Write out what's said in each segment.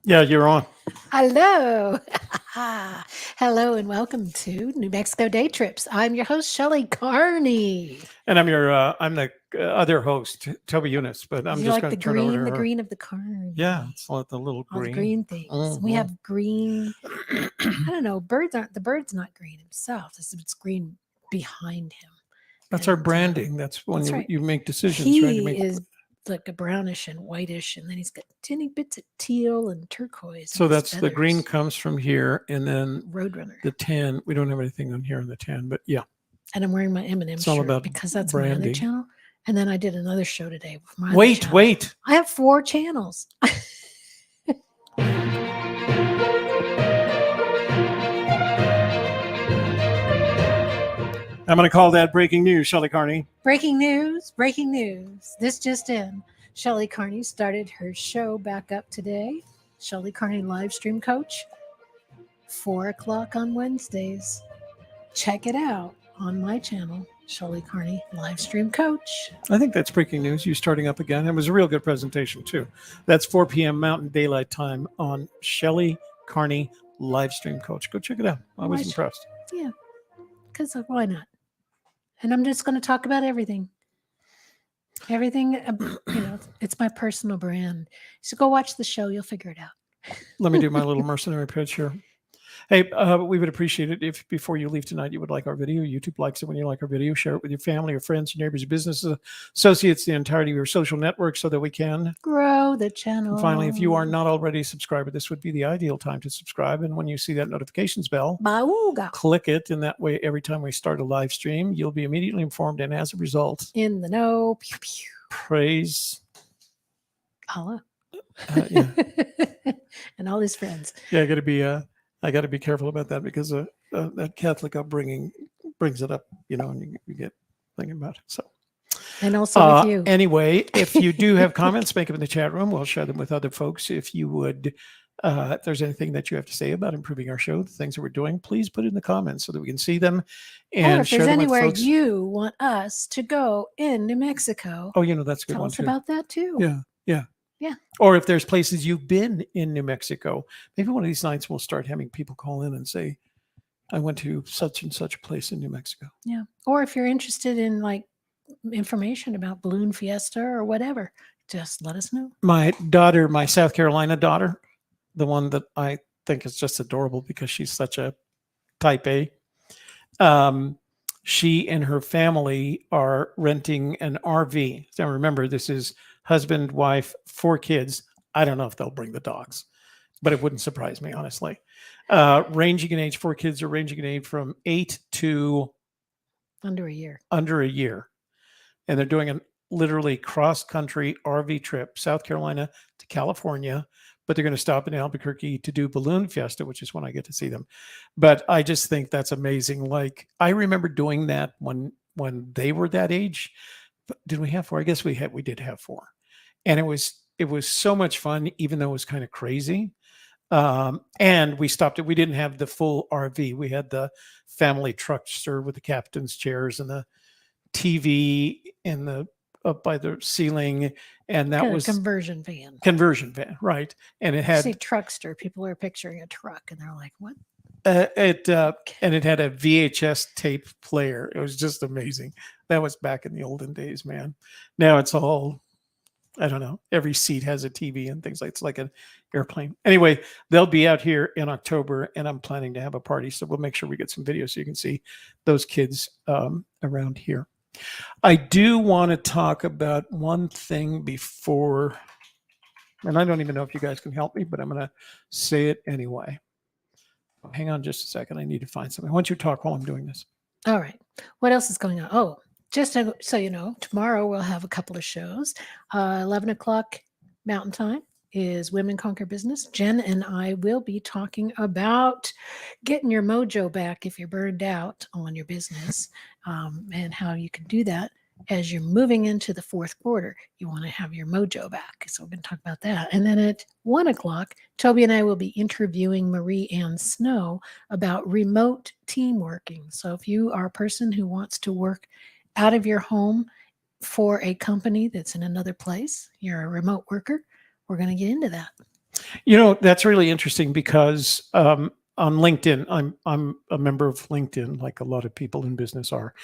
Yeah, you're on. Hello. Hello and welcome to New Mexico Day Trips. I'm your host, Shelley Carney. And I'm the other host, Toby Eunice, but I'm just going to turn over to her. The green of the carn. Yeah, it's like the little all green. the green things. Mm-hmm. We have green. I don't know. The bird's not green himself. It's green behind him. That's our branding. That's when you make decisions. He is like a brownish and whitish, and then he's got teeny bits of teal and turquoise. So that's the green comes from here, and then Roadrunner. The tan. We don't have anything on here on the tan, but yeah. And I'm wearing my M&M shirt because that's branding. My other channel. And then I did another show today with my Wait. I have 4 channels. I'm going to call that breaking news, Shelley Carney. Breaking news. This just in. Shelley Carney started her show back up today. Shelley Carney Livestream Coach, 4 o'clock on Wednesdays. Check it out on my channel, Shelley Carney Livestream Coach. I think that's breaking news. You starting up again. It was a real good presentation, too. That's 4 p.m. Mountain Daylight Time on Shelley Carney Livestream Coach. Go check it out. I was impressed. Yeah, because why not? And I'm just going to talk about everything. Everything, it's my personal brand. So go watch the show. You'll figure it out. Let me do my little mercenary pitch here. Hey, we would appreciate it if before you leave tonight, you would like our video. YouTube likes it when you like our video. Share it with your family, your friends, your neighbors, your business associates, the entirety of your social network so that we can grow the channel. And finally, if you are not already a subscriber, this would be the ideal time to subscribe. And when you see that notifications bell, click it. And that way, every time we start a live stream, you'll be immediately informed. And as a result, in the know, pew, pew. Praise Allah. Yeah. And all his friends. Yeah, I got to be careful about that because that Catholic upbringing brings it up, and you get thinking about it. So, and also with you. Anyway, if you do have comments, make them in the chat room. We'll share them with other folks. If you would, if there's anything that you have to say about improving our show, the things that we're doing, please put it in the comments so that we can see them and or if share there's them anywhere with folks. You want us to go in New Mexico. Oh, that's a good one too. Tell us about that too. Yeah. Yeah. Or if there's places you've been in New Mexico, maybe one of these nights we'll start having people call in and say, I went to such and such a place in New Mexico. Yeah. Or if you're interested in information about Balloon Fiesta or whatever, just let us know. My daughter, my South Carolina daughter, the one that I think is just adorable because she's such a type A. She and her family are renting an RV. Now remember, this is husband, wife, 4 kids. I don't know if they'll bring the dogs, but it wouldn't surprise me, honestly. Ranging in age, 4 kids are ranging in age from 8 to under a year. And they're doing a literally cross-country RV trip, South Carolina to California, but they're going to stop in Albuquerque to do Balloon Fiesta, which is when I get to see them. But I just think that's amazing. I remember doing that when they were that age. But did we have 4? I guess we did have 4. And it was so much fun, even though it was kind of crazy. And we stopped it. We didn't have the full RV. We had the family truckster with the captain's chairs and the TV and the up by the ceiling. And that was conversion van, right? And it had truckster. People are picturing a truck, and they're like, "What?" And it had a VHS tape player. It was just amazing. That was back in the olden days, man. Now it's all, I don't know. Every seat has a TV and things it's like an airplane. Anyway, they'll be out here in October, and I'm planning to have a party. So we'll make sure we get some videos so you can see those kids around here. I do want to talk about one thing before, and I don't even know if you guys can help me, but I'm going to say it anyway. Hang on just a second. I need to find something. I want you to talk while I'm doing this. All right. What else is going on? Oh, just so you know, tomorrow we'll have a couple of shows. 11 o'clock Mountain Time, is Women Conquer Business. Jen and I will be talking about getting your mojo back if you're burned out on your business, and how you can do that as you're moving into the fourth quarter. You want to have your mojo back. So we're going to talk about that. And then at 1 o'clock, Toby and I will be interviewing Marie Ann Snow about remote team working. So if you are a person who wants to work out of your home for a company that's in another place, you're a remote worker, we're going to get into that. That's really interesting because on LinkedIn, I'm a member of LinkedIn, like a lot of people in business are.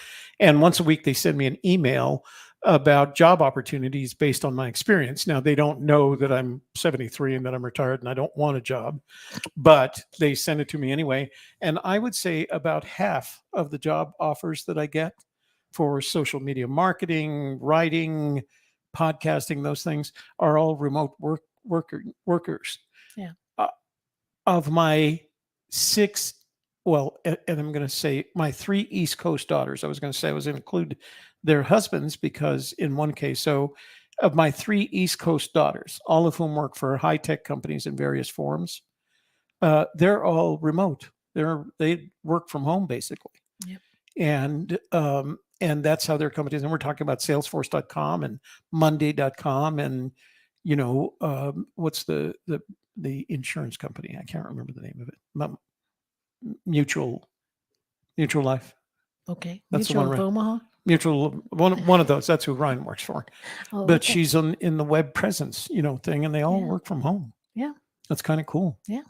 And once a week, they send me an email about job opportunities based on my experience. Now, they don't know that I'm 73 and that I'm retired and I don't want a job, but they send it to me anyway. And I would say about half of the job offers that I get for social media marketing, writing, podcasting, those things are all remote workers. Yeah. Of my 6, and I'm going to say my 3 East Coast daughters, I was going to include their husbands because in one case, so of my 3 East Coast daughters, all of whom work for high-tech companies in various forms, they're all remote. They work from home basically. Yep. And that's how their companies, and we're talking about Salesforce.com and Monday.com and what's the insurance company? I can't remember the name of it. Mutual Life. Okay. That's Mutual the one, of Omaha. Mutual, one of those. That's who Ryan works for. Oh, But okay. she's in the web presence, thing, and they all Yeah. work from home. Yeah. That's kind of cool. Yeah.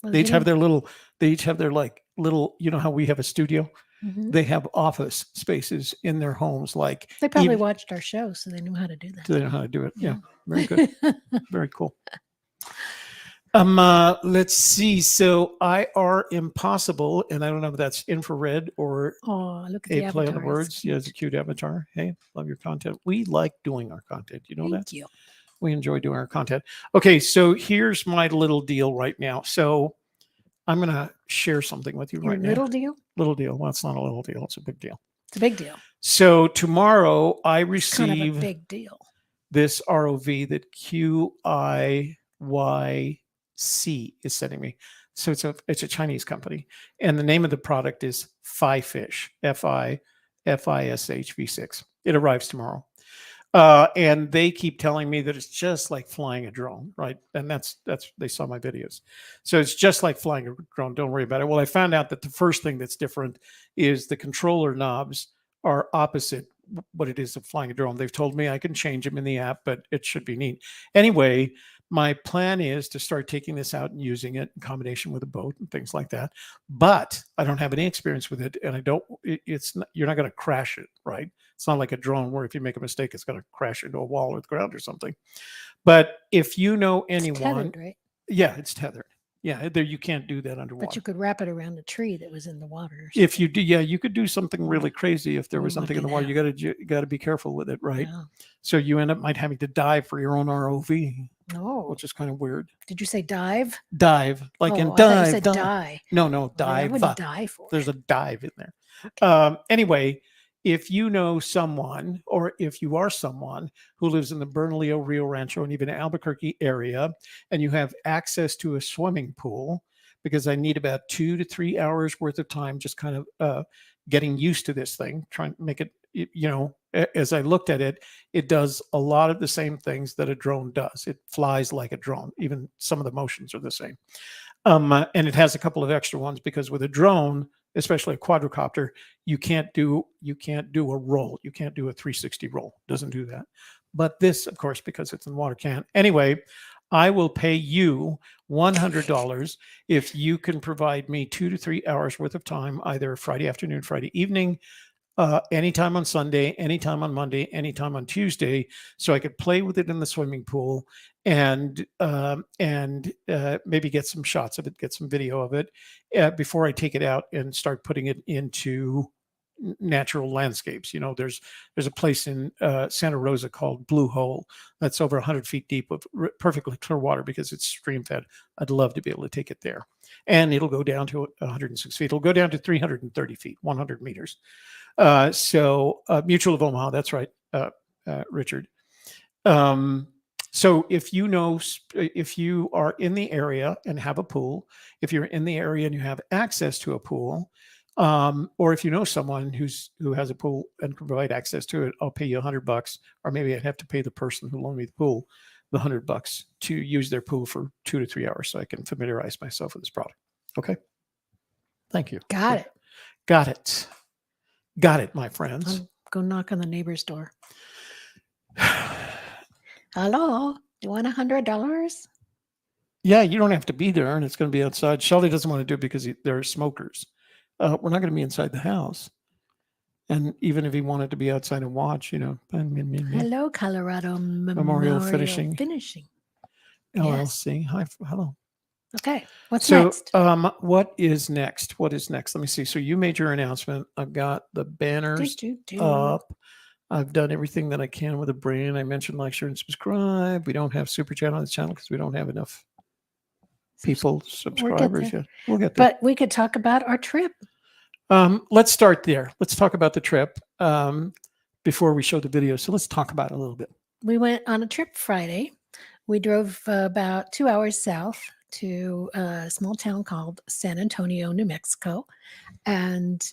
Well, They each have their little, like little, how we have a studio. Mhm. They have office spaces in their homes. Like They probably watched our show, so they knew how to do that. So they know how to do it. Yeah. Very good. Very cool. Let's see. So IR Impossible, and I don't know if that's infrared or Oh, look at a the play on avatar. the words. Yeah, it's a cute avatar. Hey, love your content. We like doing our content. You know that? Thank you. We enjoy doing our content. Okay, so here's my little deal right now. So I'm going to share something with you Your right now. little deal? Little deal. Well, it's not a little deal. It's a big deal. It's a big deal. So tomorrow I It's receive kind of a big deal. this ROV that QIYC is sending me. So it's a Chinese company, and the name of the product is FiFish, FIFISH V6. It arrives tomorrow, and they keep telling me that it's just like flying a drone, right? And that's they saw my videos, so it's just like flying a drone. Don't worry about it. Well, I found out that the first thing that's different is the controller knobs are opposite what it is of flying a drone. They've told me I can change them in the app, but it should be neat. Anyway, my plan is to start taking this out and using it in combination with a boat and things like that. But I don't have any experience with it, and you're not going to crash it, right? It's not like a drone where if you make a mistake, it's going to crash into a wall or the ground or something. But if you know anyone, It's tethered, right? Yeah, it's tethered. Yeah, there you can't do that underwater. But you could wrap it around a tree that was in the water. If you do, yeah, you could do something really crazy if there was We something in the wouldn't water. do You got to be careful with it, right? Yeah. So you end up might having to dive for your own ROV, No. which is kind of weird. Did you say dive? Dive, like in I thought you dive, said die. No, Well, I dive. wouldn't die for There's it. a dive in there. Okay. Anyway, if you know someone, or if you are someone who lives in the Bernalillo, Rio Rancho, and even Albuquerque area, and you have access to a swimming pool, because I need about 2 to 3 hours worth of time just kind of getting used to this thing, trying to make it, as I looked at it, it does a lot of the same things that a drone does. It flies like a drone. Even some of the motions are the same. And it has a couple of extra ones because with a drone, especially a quadricopter, you can't do a roll. You can't do a 360 roll. It doesn't do that. But this, of course, because it's in water, can. Anyway, I will pay you $100 if you can provide me 2 to 3 hours worth of time, either Friday afternoon, Friday evening, anytime on Sunday, anytime on Monday, anytime on Tuesday, so I could play with it in the swimming pool and maybe get some shots of it, get some video of it before I take it out and start putting it into natural landscapes. There's a place in Santa Rosa called Blue Hole that's over 100 feet deep of perfectly clear water because it's stream fed. I'd love to be able to take it there, and it'll go down to 106 feet. It'll go down to 330 feet, 100 meters. So Mutual of Omaha, that's right, Richard. So if you know, if you are in the area and have a pool, if you're in the area and you have access to a pool, or if you know someone who has a pool and can provide access to it, I'll pay you $100, or maybe I'd have to pay the person who loaned me the pool the $100 to use their pool for 2 to 3 hours so I can familiarize myself with this product. Okay. Thank you. Got it. Got it. Got it, my friends. I'll go knock on the neighbor's door. Hello, you want $100? Yeah, you don't have to be there, and it's going to be outside. Shelley doesn't want to do it because they're smokers. We're not going to be inside the house. And even if he wanted to be outside and watch, Hello, Colorado Memorial Finishing. Finishing. LLC. Hi, hello. Okay, what's next? What is next? What is next? Let me see. So you made your announcement. I've got the banners up. I've done everything that I can with the brand. I mentioned like, share, and subscribe. We don't have super chat on this channel because we don't have enough people, subscribers yet. We'll get there. But we could talk about our trip. Let's start there. Let's talk about the trip before we show the video. So let's talk about it a little bit. We went on a trip Friday. We drove about 2 hours south to a small town called San Antonio, New Mexico. And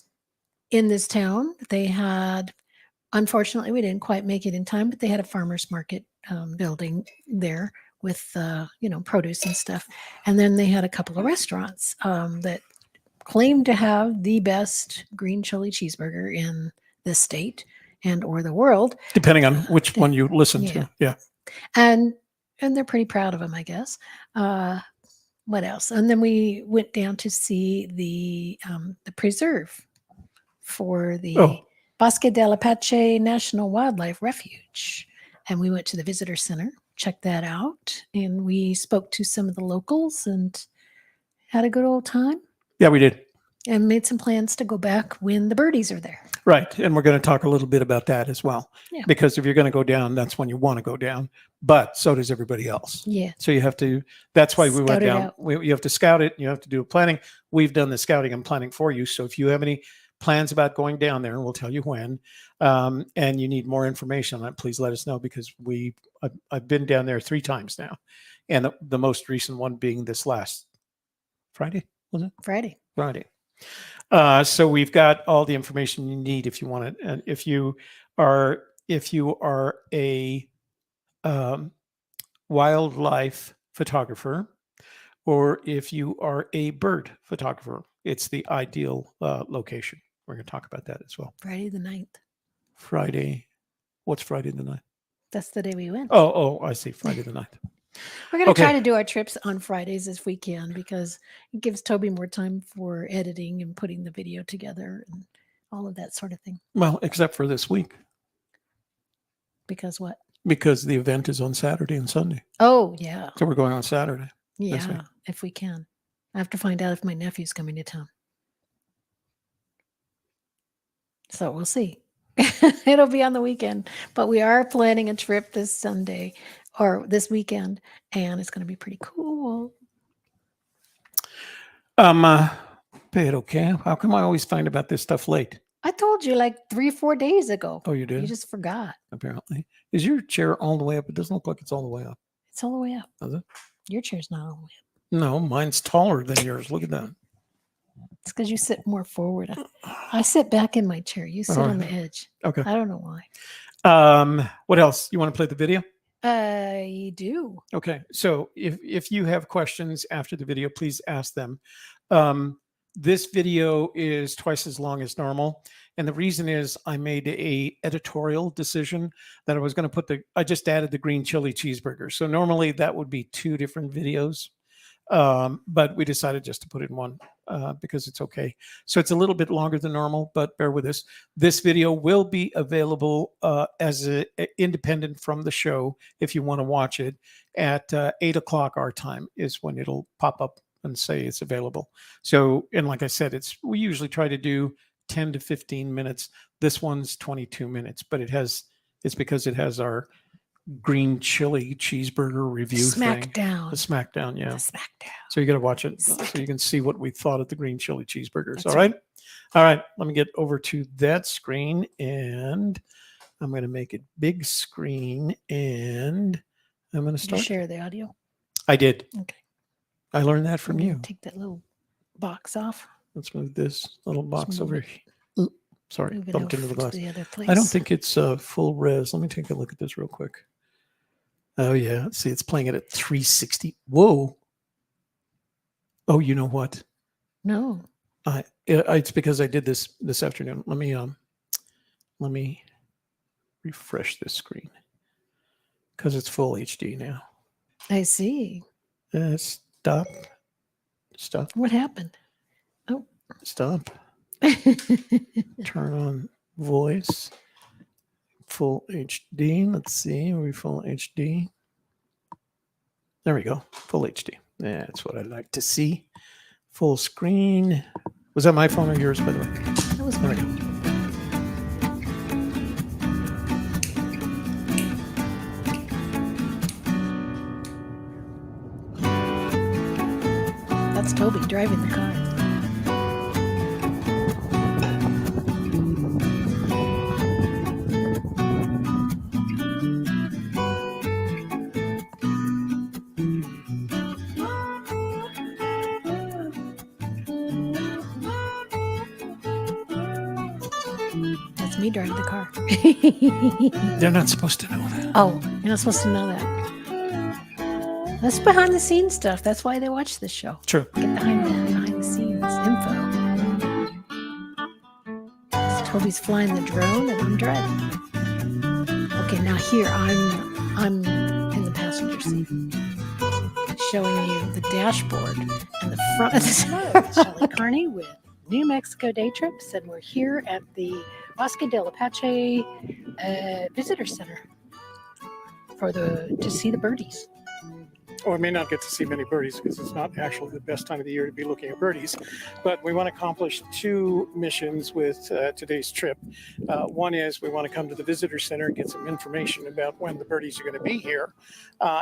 in this town, they had, unfortunately, we didn't quite make it in time, but they had a farmer's market building there with, produce and stuff. And then they had a couple of restaurants that claimed to have the best green chili cheeseburger in the state and or the world. Depending on which one you listen to. Yeah. And they're pretty proud of them, I guess. What else? And then we went down to see the preserve for the Bosque del Apache National Wildlife Refuge. And we went to the visitor center, checked that out, and we spoke to some of the locals and had a good old time. Yeah, we did. And made some plans to go back when the birdies are there. Right. And we're going to talk a little bit about that as well. Yeah. Because if you're going to go down, that's when you want to go down. But so does everybody else. Yeah. So you have to, that's why we went down. Out. You have to scout it. You have to do planning. We've done the scouting and planning for you. So if you have any plans about going down there, and we'll tell you when, and you need more information on it, please let us know, because I've been down there 3 times now. And the most recent one being this last Friday, was it? Friday. So we've got all the information you need if you want it. And if you are a wildlife photographer, or if you are a bird photographer, it's the ideal location. We're going to talk about that as well. Friday the 9th. Friday. What's Friday the 9th? That's the day we went. Oh, I see. Friday the 9th. We're going to try to do our trips on Fridays if we can, because it gives Toby more time for editing and putting the video together and all of that sort of thing. Well, except for this week. Because what? Because the event is on Saturday and Sunday. Oh, yeah. So we're going on Saturday. Yeah, if we can. I have to find out if my nephew's coming to town. So we'll see. It'll be on the weekend, but we are planning a trip this Sunday or this weekend, and it's going to be pretty cool. Okay. How come I always find about this stuff late? I told you like 3 or 4 days ago. Oh, you did? You just forgot. Apparently. Is your chair all the way up? It doesn't look like it's all the way up. It's all the way up. Is it? Your chair's not all the way up. No, mine's taller than yours. Look at that. It's because you sit more forward. I sit back in my chair. You sit on the edge. Okay. I don't know why. What else? You want to play the video? I do. Okay. So if you have questions after the video, please ask them. This video is twice as long as normal. And the reason is I made a editorial decision that I was going to put I just added the green chili cheeseburger. So normally that would be 2 different videos. But we decided just to put it in one because it's okay. So it's a little bit longer than normal, but bear with us. This video will be available as independent from the show if you want to watch it at 8 o'clock our time is when it'll pop up and say it's available. So, and like I said, we usually try to do 10 to 15 minutes. This one's 22 minutes, but it's because it has our green chili cheeseburger review thing. Smackdown. The Smackdown, yeah. The Smackdown. So you got to watch it so you can see what we thought of the green chili cheeseburgers. All right. All right. Let me get over to that screen, and I'm going to make it big screen, and I'm going to Did you start. share the audio? I did. Okay. I learned that from I'm gonna you. Take that little box off. Let's move this little box move over it. here. Sorry, Move it bumped over into the to glass. the other place. I don't think it's full res. Let me take a look at this real quick. Oh yeah, see, it's playing it at 360. Whoa. Oh, you know what? No. It's because I did this afternoon. Let me refresh this screen because it's full HD now. I see. Stop. What happened? Oh. Stop. Turn on voice. Full HD. Let's see. Are we full HD? There we go. Full HD. That's what I like to see. Full screen. Was that my phone or yours, by the way? That was There we go. That's Toby driving the car. That's me driving the car. They're not supposed to know that. Oh, you're not supposed to know that. That's behind the scenes stuff. That's why they watch this show. True. Get behind the scenes info. So Toby's flying the drone and I'm driving. Okay, now here I'm in the passenger seat, showing you the dashboard and the front. Hello, it's Shelley Carney with New Mexico Day Trips, and we're here at the Bosque del Apache Visitor Center to see the birdies. Or we may not get to see many birdies because it's not actually the best time of the year to be looking at birdies. But we want to accomplish two missions with today's trip. One is we want to come to the visitor center and get some information about when the birdies are going to be here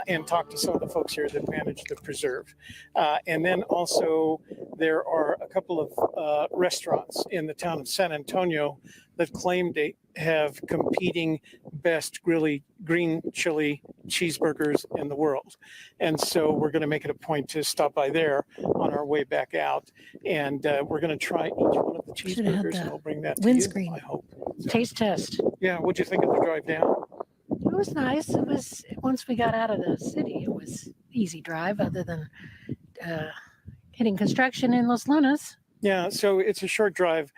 and talk to some of the folks here that manage the preserve. And then also there are a couple of restaurants in the town of San Antonio that claim they have competing best green chili cheeseburgers in the world. And so we're going to make it a point to stop by there on our way back out. And we're going to try each one of the cheeseburgers, and I'll bring that to windscreen. you, I hope. Taste test. Yeah, what'd you think of the drive down? It was nice. It was, once we got out of the city, it was easy drive other than hitting construction in Los Lunas. Yeah, so it's a short drive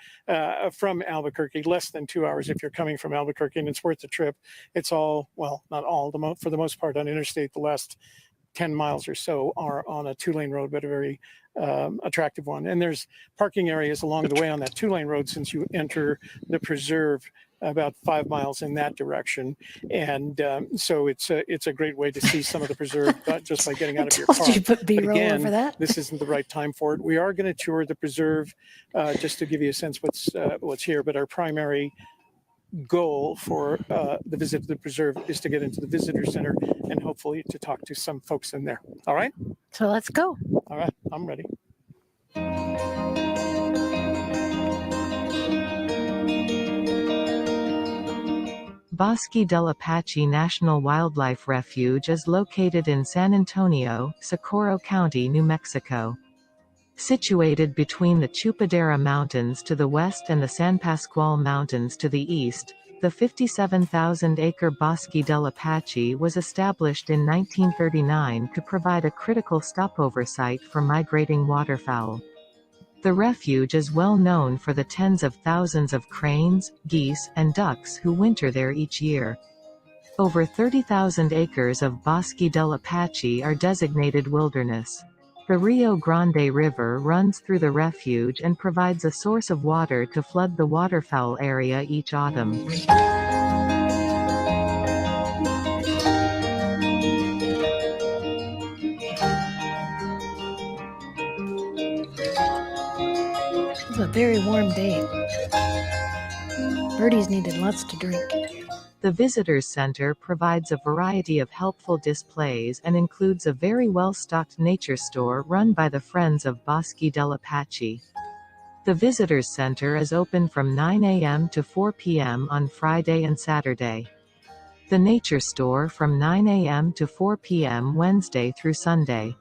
from Albuquerque, less than 2 hours if you're coming from Albuquerque, and it's worth the trip. It's all, well, not all, for the most part on interstate. The last 10 miles or so are on a 2-lane road, but a very attractive one. And there's parking areas along the way on that 2-lane road since you enter the preserve about 5 miles in that direction. And so it's a great way to see some of the preserve just by getting out of your car. You put B-roll But again, over that. this isn't the right time for it. We are going to tour the preserve just to give you a sense what's here. But our primary goal for the visit to the preserve is to get into the visitor center and hopefully to talk to some folks in there. All right? So let's go. All right, I'm ready. Bosque del Apache National Wildlife Refuge is located in San Antonio, Socorro County, New Mexico. Situated between the Chupadera Mountains to the west and the San Pascual Mountains to the east, the 57,000-acre Bosque del Apache was established in 1939 to provide a critical stopover site for migrating waterfowl. The refuge is well known for the tens of thousands of cranes, geese, and ducks who winter there each year. Over 30,000 acres of Bosque del Apache are designated wilderness. The Rio Grande River runs through the refuge and provides a source of water to flood the waterfowl area each autumn. It was a very warm day. Birdies needed lots to drink. The Visitors Center provides a variety of helpful displays and includes a very well-stocked nature store run by the Friends of Bosque del Apache. The Visitors Center is open from 9 a.m. to 4 p.m. on Friday and Saturday. The Nature Store from 9 a.m. to 4 p.m. Wednesday through Sunday.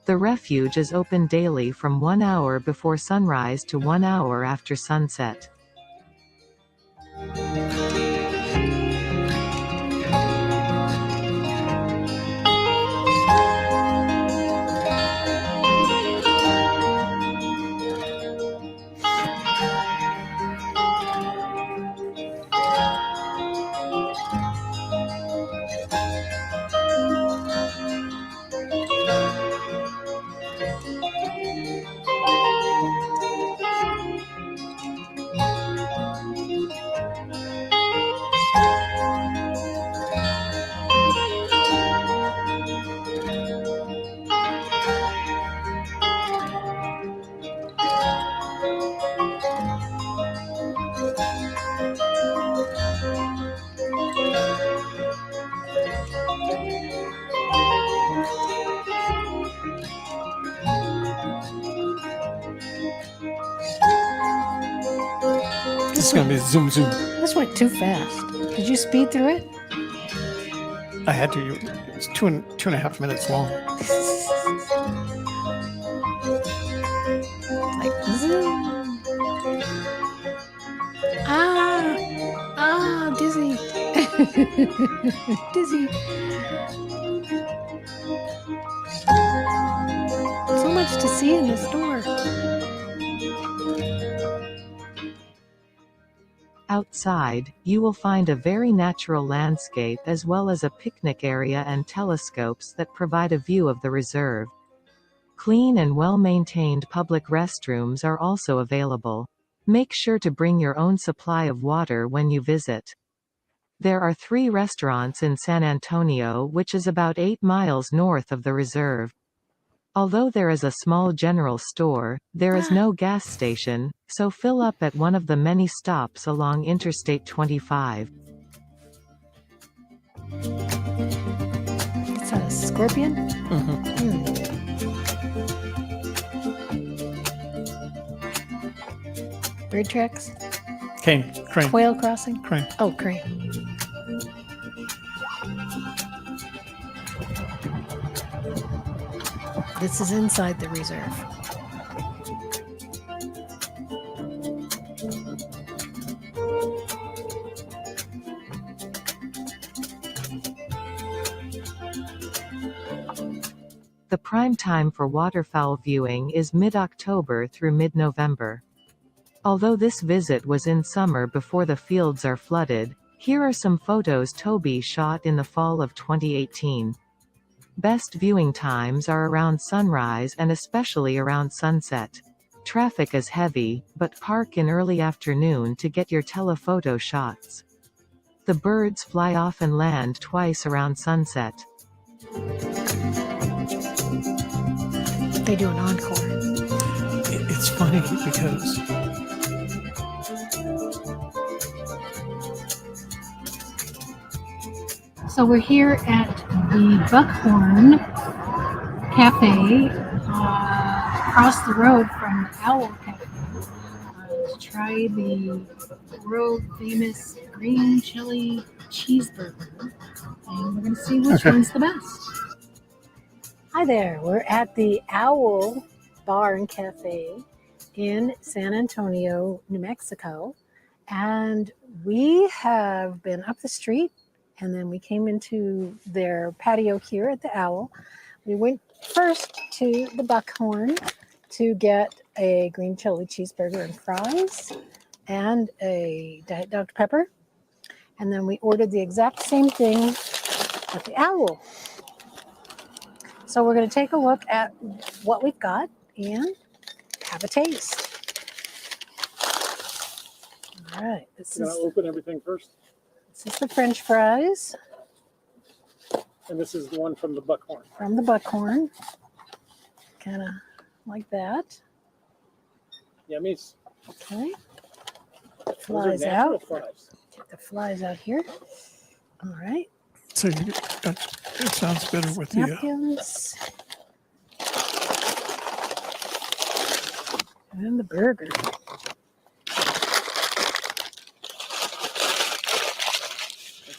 The Refuge is open daily from 1 hour before sunrise to 1 hour after sunset. This is going to be zoom zoom. This went too fast. Did you speed through it? I had to. It's two and a half minutes long. Like zoom. Dizzy. Dizzy. So much to see in the store. Outside, you will find a very natural landscape as well as a picnic area and telescopes that provide a view of the reserve. Clean and well-maintained public restrooms are also available. Make sure to bring your own supply of water when you visit. There are 3 restaurants in San Antonio, which is about 8 miles north of the reserve. Although there is a small general store, there is no gas station, so fill up at one of the many stops along Interstate 25. It's a scorpion? Bird tracks? Crane. Quail crossing? Crane. Oh, crane. This is inside the reserve. The prime time for waterfowl viewing is mid-October through mid-November. Although this visit was in summer before the fields are flooded, here are some photos Toby shot in the fall of 2018. Best viewing times are around sunrise and especially around sunset. Traffic is heavy, but park in early afternoon to get your telephoto shots. The birds fly off and land twice around sunset. They do an encore. It's funny because So we're here at the Buckhorn Cafe across the road from Owl Cafe to try the world famous green chili cheeseburger, and we're going to see which one's the best. Hi there, we're at the Owl Bar and Cafe in San Antonio, New Mexico, and we have been up the street and then we came into their patio here at the Owl. We went first to the Buckhorn to get a green chili cheeseburger and fries and a Diet Dr. Pepper. And then we ordered the exact same thing at the Owl. So we're going to take a look at what we've got and have a taste. All right. This you're is, going to open everything first. this is the French fries And this is the one from the Buckhorn. from the Buckhorn. Kind of like that. Yummies. Okay. Those are Flies natural out. fries. Take the flies out here. All right. So it sounds better with the. Napkins. And the burger.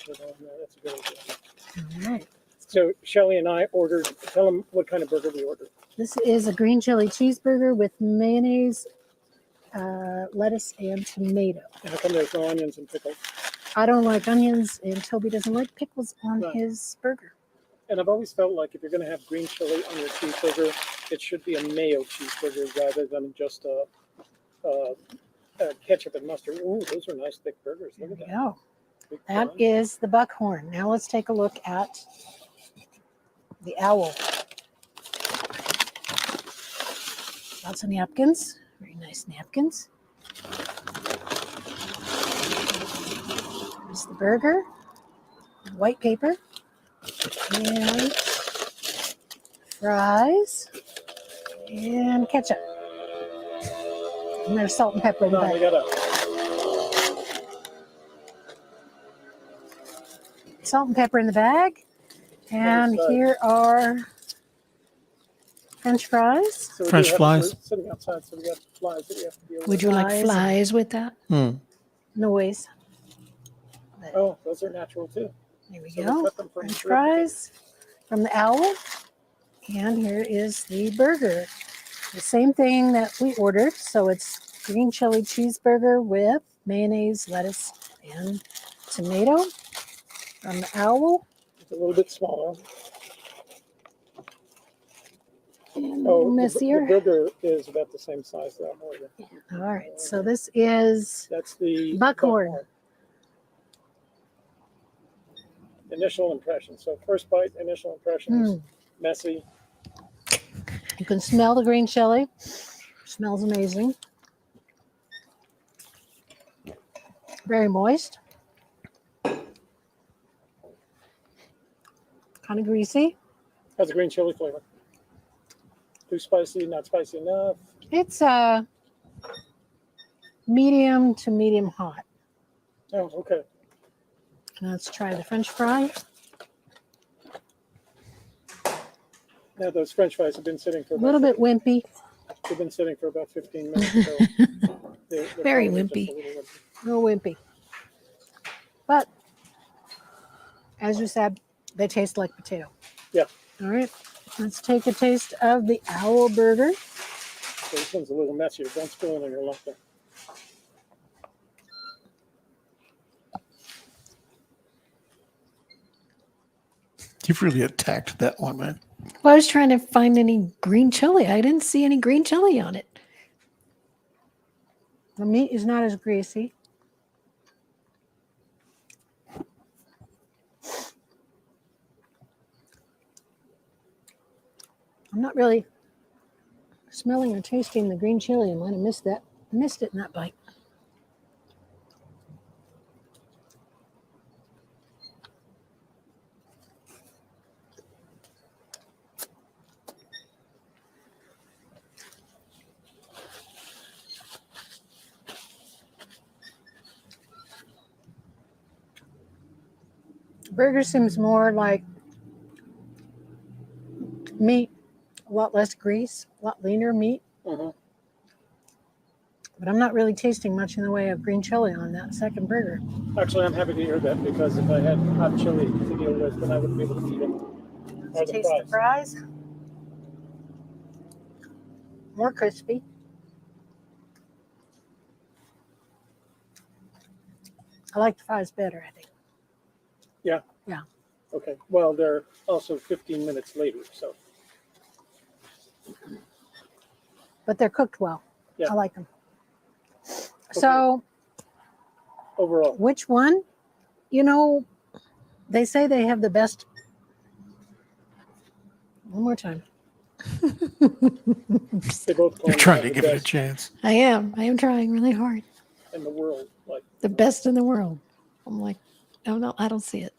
That's All right. So Shelley and I ordered, tell them what kind of burger we ordered. This is a green chili cheeseburger with mayonnaise, lettuce, and tomato. How come there's no onions and pickles? I don't like onions, and Toby doesn't like pickles on Right. his burger. And I've always felt like if you're going to have green chili on your cheeseburger, it should be a mayo cheeseburger rather than just a ketchup and mustard. Ooh, those are nice thick burgers. There Look we at that. go. Big That fries. is the Buckhorn. Now let's take a look at the Owl. Lots of napkins. Very nice napkins. There's the burger, white paper, and fries, and ketchup. And there's salt and pepper in the Hold on, we bag. got Salt and pepper in the bag. And Nice size. here are French fries. so we French do have- flies. We're sitting outside, so we got flies that we have to deal with. Would you like Flies. flies with that? Noise. Oh, those are natural too. There we So we go. cut them from French three. fries from the Owl. And here is the burger. The same thing that we ordered. So it's green chili cheeseburger with mayonnaise, lettuce, and tomato from the Owl. It's a little bit smaller. And Oh, the messier. burger is about the same size that I'm ordering. All right. So this is That's the Buckhorn. Initial impressions. So first bite, initial impressions, messy. You can smell the green chili. Smells amazing. Very moist. Kind of greasy. Has a green chili flavor. Too spicy, not spicy enough. It's medium to medium hot. Oh, okay. Let's try the French fry. Now those French fries have been sitting for A little bit wimpy. They've been sitting for about 15 minutes. So they're Very probably just wimpy. a little wimpy. A little wimpy. But as you said, they taste like potato. Yeah. All right. Let's take a taste of the Owl burger. So this one's a little messier. Don't spill it on your lap there. You've really attacked that one, man. Well, I was trying to find any green chili. I didn't see any green chili on it. The meat is not as greasy. I'm not really smelling or tasting the green chili. I might have missed it in that bite. Burger seems more like meat, a lot less grease, a lot leaner meat. Mhm. But I'm not really tasting much in the way of green chili on that second burger. Actually, I'm happy to hear that because if I had hot chili to deal with, then I wouldn't be able to eat it. Or Let's the taste fries. the fries. More crispy. I like the fries better, I think. Okay. Well, they're also 15 minutes later, so But they're cooked well. Yeah. I like them. So, overall, which one? You know, they say they have the best. One more time. they both You're claim trying to the give it a best chance. I am trying really hard. in the world. Like, The best in the world. I'm like, oh no, I don't see it.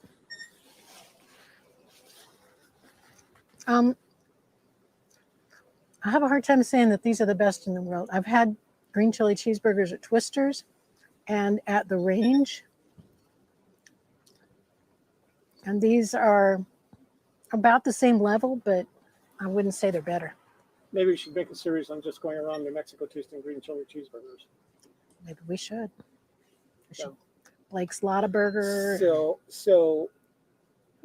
I have a hard time saying that these are the best in the world. I've had green chili cheeseburgers at Twister's and at the Range. And these are about the same level, but I wouldn't say they're better. maybe we should make a series on just going around New Mexico tasting green chili cheeseburgers. Maybe we should. Yeah. Blake's Lotta Burger. So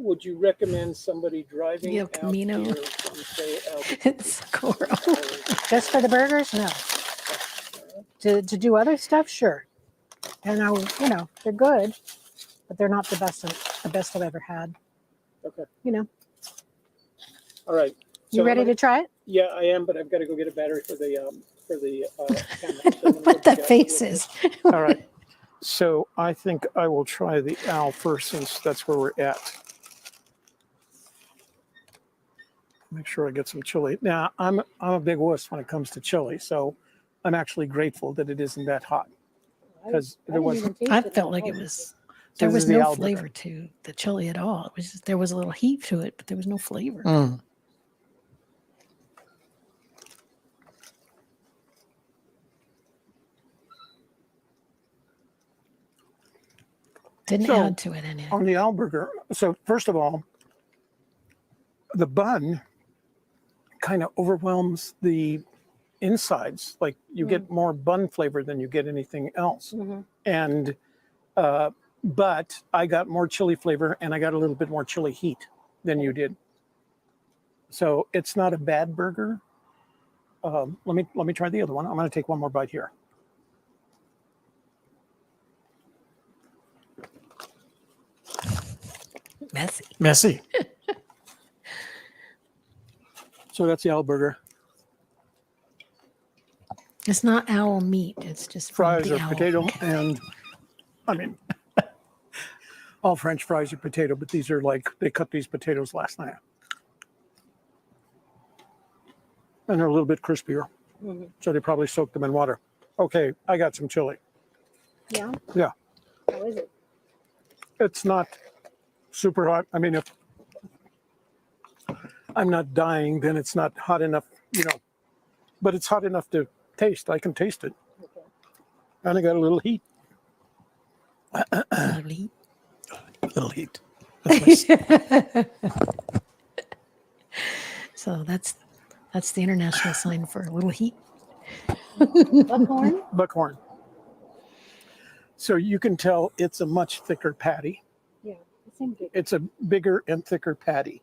would you recommend somebody driving Yeah, out Camino. here from, say, It's Socorro. Albuquerque? Just for the burgers? No. To do other stuff, sure. And they're good, but they're not the best I've ever had. Okay. All right. You ready to try it? Yeah, I am, but I've got to go get a battery for the camera. So I'm gonna What go the do that face real is. quick. All right. So I think I will try the owl first, since that's where we're at. Make sure I get some chili. Now, I'm a big wuss when it comes to chili, so I'm actually grateful that it isn't that hot. Because if it wasn't, I felt like it was. There this was is the no Alberta. flavor to the chili at all. It was just, there was a little heat to it, but there was no flavor. Didn't So, add to it any. on the owl burger, so first of all, the bun kind of overwhelms the insides. Like you get more bun flavor than you get anything else. And but I got more chili flavor, and I got a little bit more chili heat than you did. So it's not a bad burger. Let me try the other one. I'm going to take one more bite here. Messy. So that's the owl burger. It's not owl meat. It's just from Fries the are owl. potato, and I mean, all French fries are potato, but these are like, they cut these potatoes last night. And they're a little bit crispier. So they probably soaked them in water. Okay, I got some chili. Yeah. Yeah. How is it? It's not super hot. I mean, if I'm not dying, then it's not hot enough, but it's hot enough to taste. I can taste it. Okay. And I got a little heat. Little heat. That's nice. So that's the international sign for a little heat. Buckhorn? Buckhorn. So you can tell it's a much thicker patty. Yeah, it seemed good. It's a bigger and thicker patty.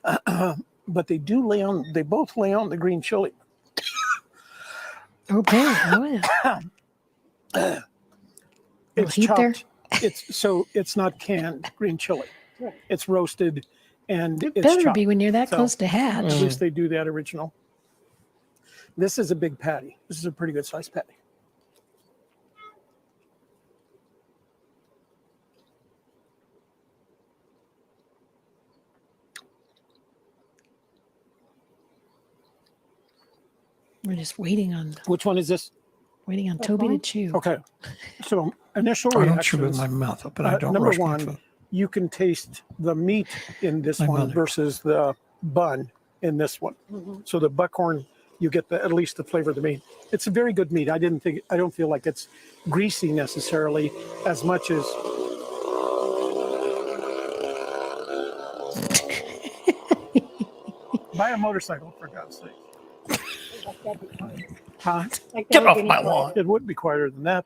But they both lay on the green chili. Okay. Oh yeah. It's heat there? chopped. It's not canned green chili. Right. It's roasted and It it's better chopped. be when you're that So, close to hatch. At least they do that original. This is a big patty. This is a pretty good sized patty. We're just waiting on Which one is this? Toby to chew. Okay. So initial I don't chew with reactions. my mouth, but I don't Number rush my one, food. you can taste the meat in this My one mother. versus the bun in this one. So the buckhorn, you get at least the flavor of the meat. It's a very good meat. I don't feel like it's greasy necessarily as much as. Buy a motorcycle, for God's sake. Like that'd be fine. Huh? Like Get that would off be my fine. lawn. It would be quieter than that.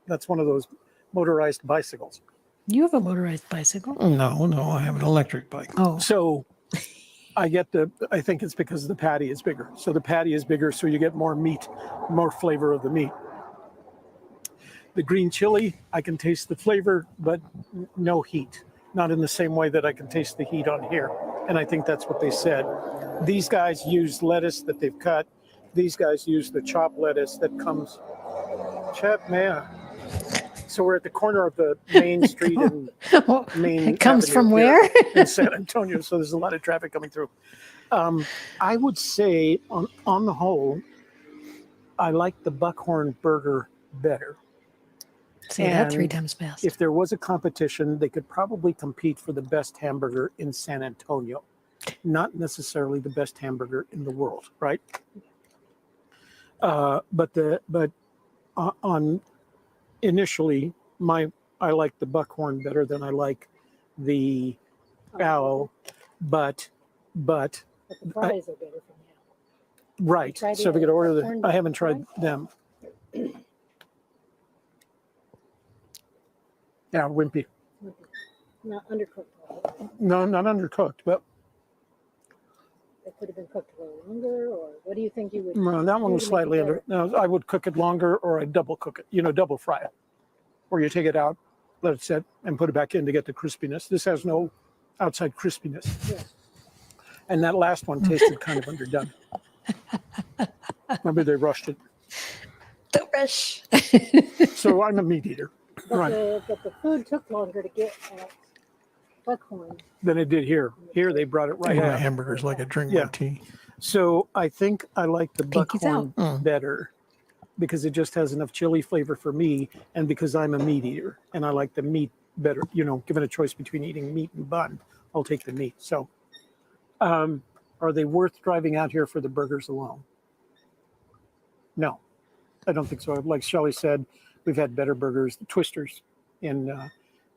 That's one of those motorized bicycles. You have a motorized bicycle? No, I have an electric bike. Oh, So I think it's because the patty is bigger. So the patty is bigger, so you get more meat, more flavor of the meat. The green chili, I can taste the flavor, but no heat. Not in the same way that I can taste the heat on here. And I think that's what they said. These guys use lettuce that they've cut. These guys use the chopped lettuce that comes. Man. So we're at the corner of the main street and main. it comes avenue from here where? in San Antonio. So there's a lot of traffic coming through. I would say on the whole, I like the Buckhorn burger better. Say that 3 And times fast. If there was a competition, they could probably compete for the best hamburger in San Antonio, not necessarily the best hamburger in the world, right? But on initially, I like the Buckhorn better than I like the owl, but But the fries are better from the owl. right. tried So if the we could order Buckhorn I haven't tried them. Yeah, wimpy. Not undercooked. Right? No, not undercooked, but It could have been cooked a little longer, or what do you think you would? no, that one do was to make it slightly under. better? No, I would cook it longer, or I'd double cook it. Double fry it, or you take it out, let it sit, and put it back in to get the crispiness. This has no outside crispiness, Yeah. and that last one tasted kind of underdone. Maybe they rushed it. The rush. So I'm a meat eater, But, right? the food took longer to get at Buckhorn. Than it did here. Here they brought it I right eat my out. hamburgers like I drink Yeah. my tea. So I think I like the Pinky's Buckhorn out. better because it just has enough chili flavor for me, and because I'm a meat eater and I like the meat better. Given a choice between eating meat and bun, I'll take the meat. So, are they worth driving out here for the burgers alone? No, I don't think so. Like Shelley said, we've had better burgers. The Twisters in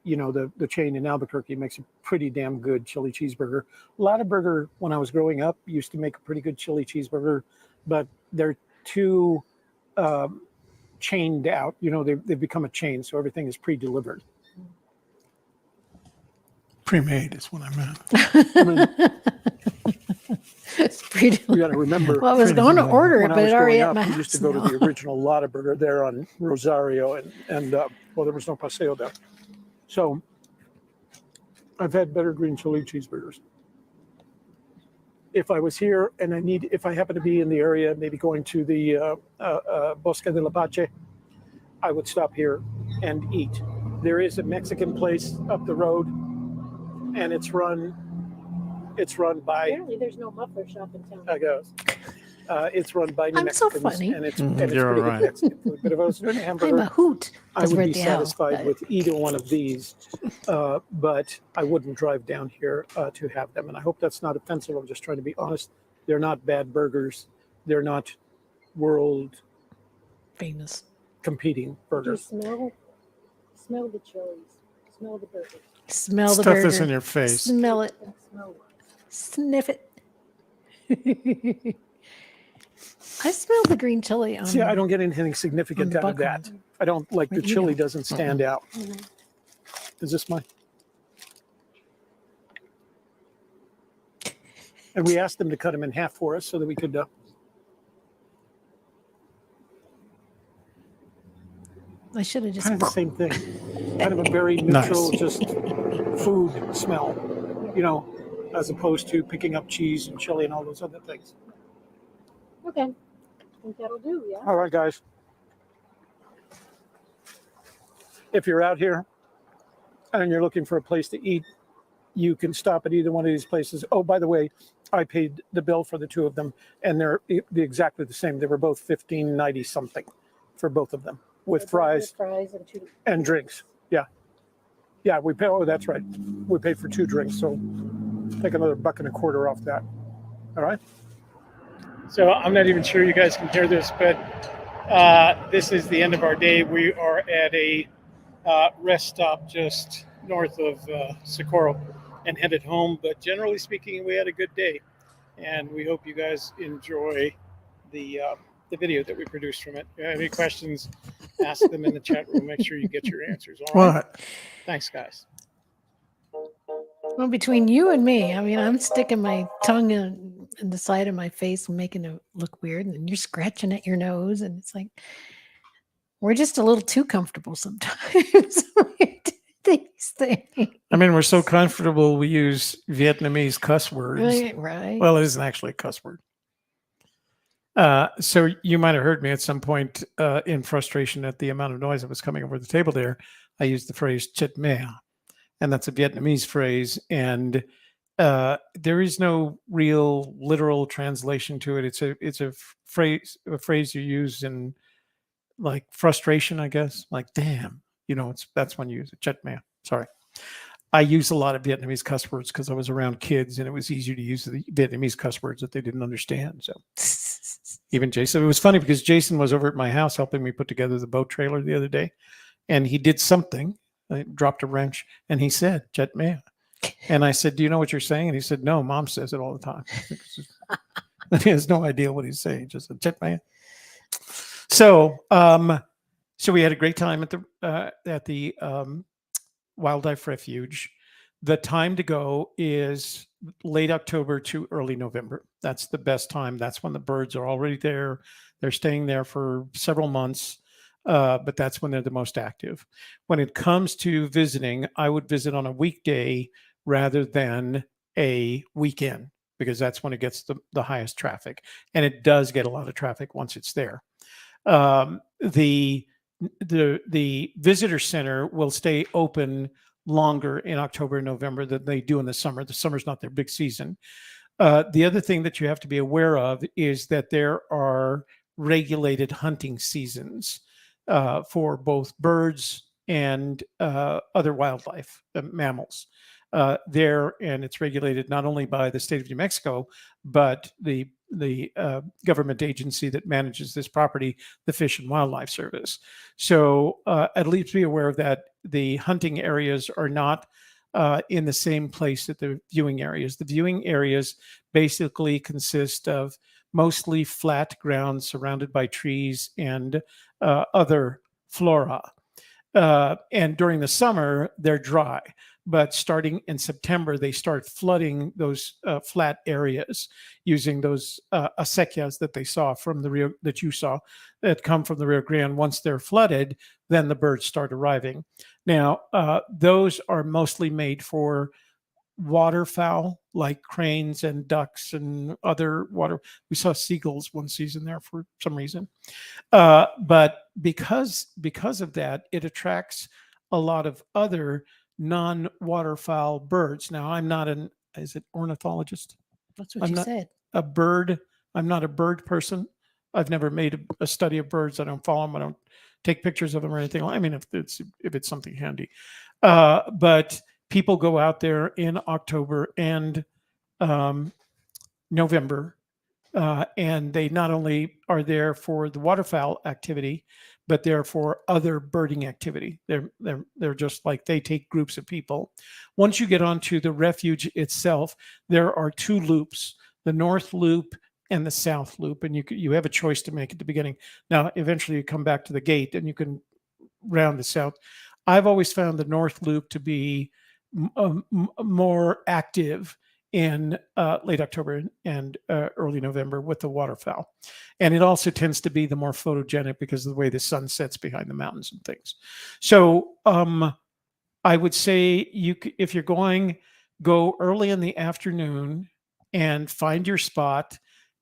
the chain in Albuquerque makes a pretty damn good chili cheeseburger. Lotta Burger, when I was growing up, used to make a pretty good chili cheeseburger, but they're too chained out. They've become a chain, so everything is pre-delivered. Pre-made is what I meant. It's pretty. You got to remember, Well, I was going to order it, when I but was it already growing at up, my we house used to go to now. the original Lotta Burger there on Rosario, and there was no Paseo there. So I've had better green chili cheeseburgers. If I was here and if I happen to be in the area, maybe going to the Bosque del Apache, I would stop here and eat. There is a Mexican place up the road, and it's run by, Apparently, there's no muffler shop in town. I guess, it's run by New I'm so Mexicans, funny. and it's Mhm, pretty you're good right. Mexican food. But if I was doing a I'm hamburger, a hoot. I 'cause would we're be at the house, satisfied but- with either one of these, but I wouldn't drive down here to have them. And I hope that's not offensive. I'm just trying to be honest. They're not bad burgers. They're not world famous. competing Do you burgers. smell the chilies? Smell the burgers. Smell the Stuff burger. this in your face. Smell it. And smell what? Sniff it. I smell the green chili on. See, I don't get anything significant the out of that. Buckhorn. I don't like the Right, you chili don't. doesn't stand out. Is this mine? And we asked them to cut them in half for us so that we could. I should have just. Kind of the same thing. Kind of a very neutral, Nice. just food smell, as opposed to picking up cheese and chili and all those other things. Okay. I think that'll do, yeah. All right, guys. If you're out here and you're looking for a place to eat, you can stop at either one of these places. Oh, by the way, I paid the bill for the two of them, and they're exactly the same. They were both $15.90 something for both of them, with fries Fries and two. and drinks. Yeah, we pay. Oh, that's right. We paid for 2 drinks, so take another $1.25 off that. All right. So I'm not even sure you guys can hear this, but this is the end of our day. We are at a rest stop just north of Socorro and headed home. But generally speaking, we had a good day, and we hope you guys enjoy the video that we produced from it. If you have any questions, ask them in the chat room. Make sure you get your answers. All right. What? Thanks, guys. Well, between you and me, I mean, I'm sticking my tongue in the side of my face and making it look weird, and then you're scratching at your nose, and it's like we're just a little too comfortable sometimes. We do these things. I mean, we're so comfortable we use Vietnamese cuss words. Right. Well, it isn't actually a cuss word. So you might have heard me at some point in frustration at the amount of noise that was coming over the table there. I used the phrase "chit mea," and that's a Vietnamese phrase, and there is no real literal translation to it. It's a phrase you use in like frustration, I guess. Like, damn, that's when you use it. Chit mea. Sorry. I use a lot of Vietnamese cuss words because I was around kids and it was easier to use the Vietnamese cuss words that they didn't understand. So even Jason, it was funny because Jason was over at my house helping me put together the boat trailer the other day, and he did something, dropped a wrench, and he said, "Jet mea." And I said, "Do you know what you're saying?" And he said, "No, Mom says it all the time." He has no idea what he's saying. Just a jet mea. So we had a great time at the Wildlife Refuge. The time to go is late October to early November. That's the best time. That's when the birds are already there. They're staying there for several months, but that's when they're the most active. When it comes to visiting, I would visit on a weekday rather than a weekend, because that's when it gets the highest traffic. And it does get a lot of traffic once it's there. The visitor center will stay open longer in October and November than they do in the summer. The summer's not their big season. The other thing that you have to be aware of is that there are regulated hunting seasons for both birds and other wildlife, mammals. There, and it's regulated not only by the state of New Mexico, but the government agency that manages this property, the Fish and Wildlife Service. So at least be aware of that. The hunting areas are not in the same place that the viewing areas. The viewing areas basically consist of mostly flat ground surrounded by trees and other flora. And during the summer, they're dry. But starting in September, they start flooding those flat areas using those acequias that they saw from the Rio, that you saw, that come from the Rio Grande. Once they're flooded, then the birds start arriving. Now, those are mostly made for waterfowl like cranes and ducks and other water. We saw seagulls one season there for some reason. But because of that, it attracts a lot of other non-waterfowl birds. Now, I'm not an, is it ornithologist? That's what I'm you not said. a bird. I'm not a bird person. I've never made a study of birds. I don't follow them. I don't take pictures of them or anything. I mean, if it's something handy. But people go out there in October and November, and they not only are there for the waterfowl activity, but they're for other birding activity. They're just like, they take groups of people. Once you get onto the refuge itself, there are two loops: the north loop and the south loop, and you have a choice to make at the beginning. Now, eventually, you come back to the gate and you can round the south. I've always found the north loop to be more active in late October and early November with the waterfowl. And it also tends to be the more photogenic because of the way the sun sets behind the mountains and things. So I would say if you're going, go early in the afternoon and find your spot,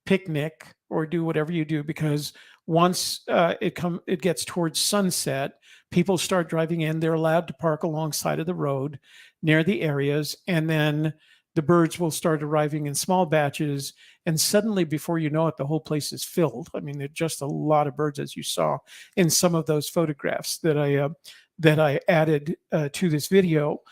picnic, or do whatever you do, because once it gets towards sunset, people start driving in. They're allowed to park alongside of the road near the areas, and then the birds will start arriving in small batches, and suddenly, before you know it, the whole place is filled. I mean, there's just a lot of birds, as you saw in some of those photographs that I added to this video.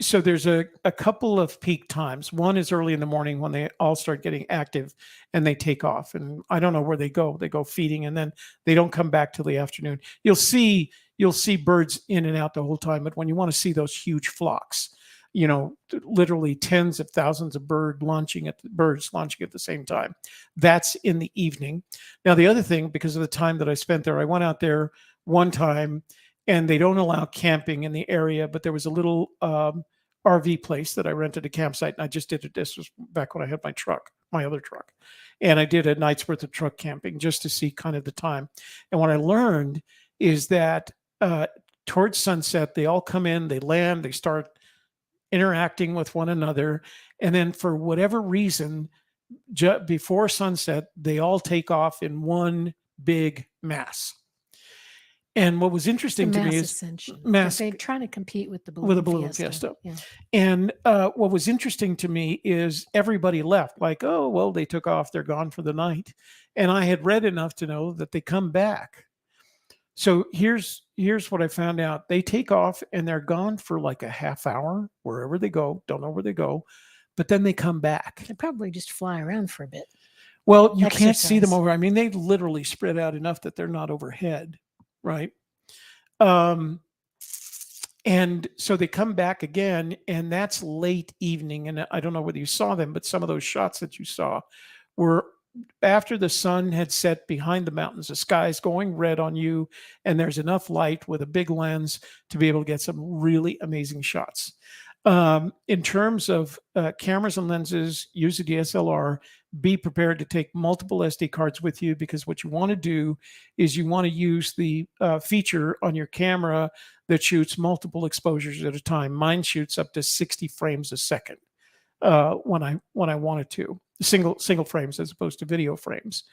So there's a couple of peak times. One is early in the morning when they all start getting active and they take off. And I don't know where they go. They go feeding, and then they don't come back till the afternoon. You'll see birds in and out the whole time. But when you want to see those huge flocks, literally tens of thousands of birds launching at the same time, that's in the evening. Now, the other thing, because of the time that I spent there, I went out there one time, and they don't allow camping in the area, but there was a little RV place that I rented a campsite, and I just did it. This was back when I had my other truck, and I did a night's worth of truck camping just to see kind of the time. And what I learned is that towards sunset, they all come in, they land, they start interacting with one another, and then for whatever reason, before sunset, they all take off in one big mass. And what was interesting to me is ascension. mass. They're trying to compete with the balloon fiesta. Yeah. And what was interesting to me is everybody left. Like, oh, well, they took off. They're gone for the night. And I had read enough to know that they come back. So here's what I found out. They take off and they're gone for like a half hour, wherever they go. Don't know where they go. But then they come back. They probably just fly around for a bit. Well, you can't see them Exercise. over. I mean, they literally spread out enough that they're not overhead. Right. And so they come back again, and that's late evening. And I don't know whether you saw them, but some of those shots that you saw were after the sun had set behind the mountains, the sky's going red on you, and there's enough light with a big lens to be able to get some really amazing shots. In terms of cameras and lenses, use a DSLR. Be prepared to take multiple SD cards with you, because what you want to do is you want to use the feature on your camera that shoots multiple exposures at a time. Mine shoots up to 60 frames a second when I wanted to, single frames as opposed to video frames.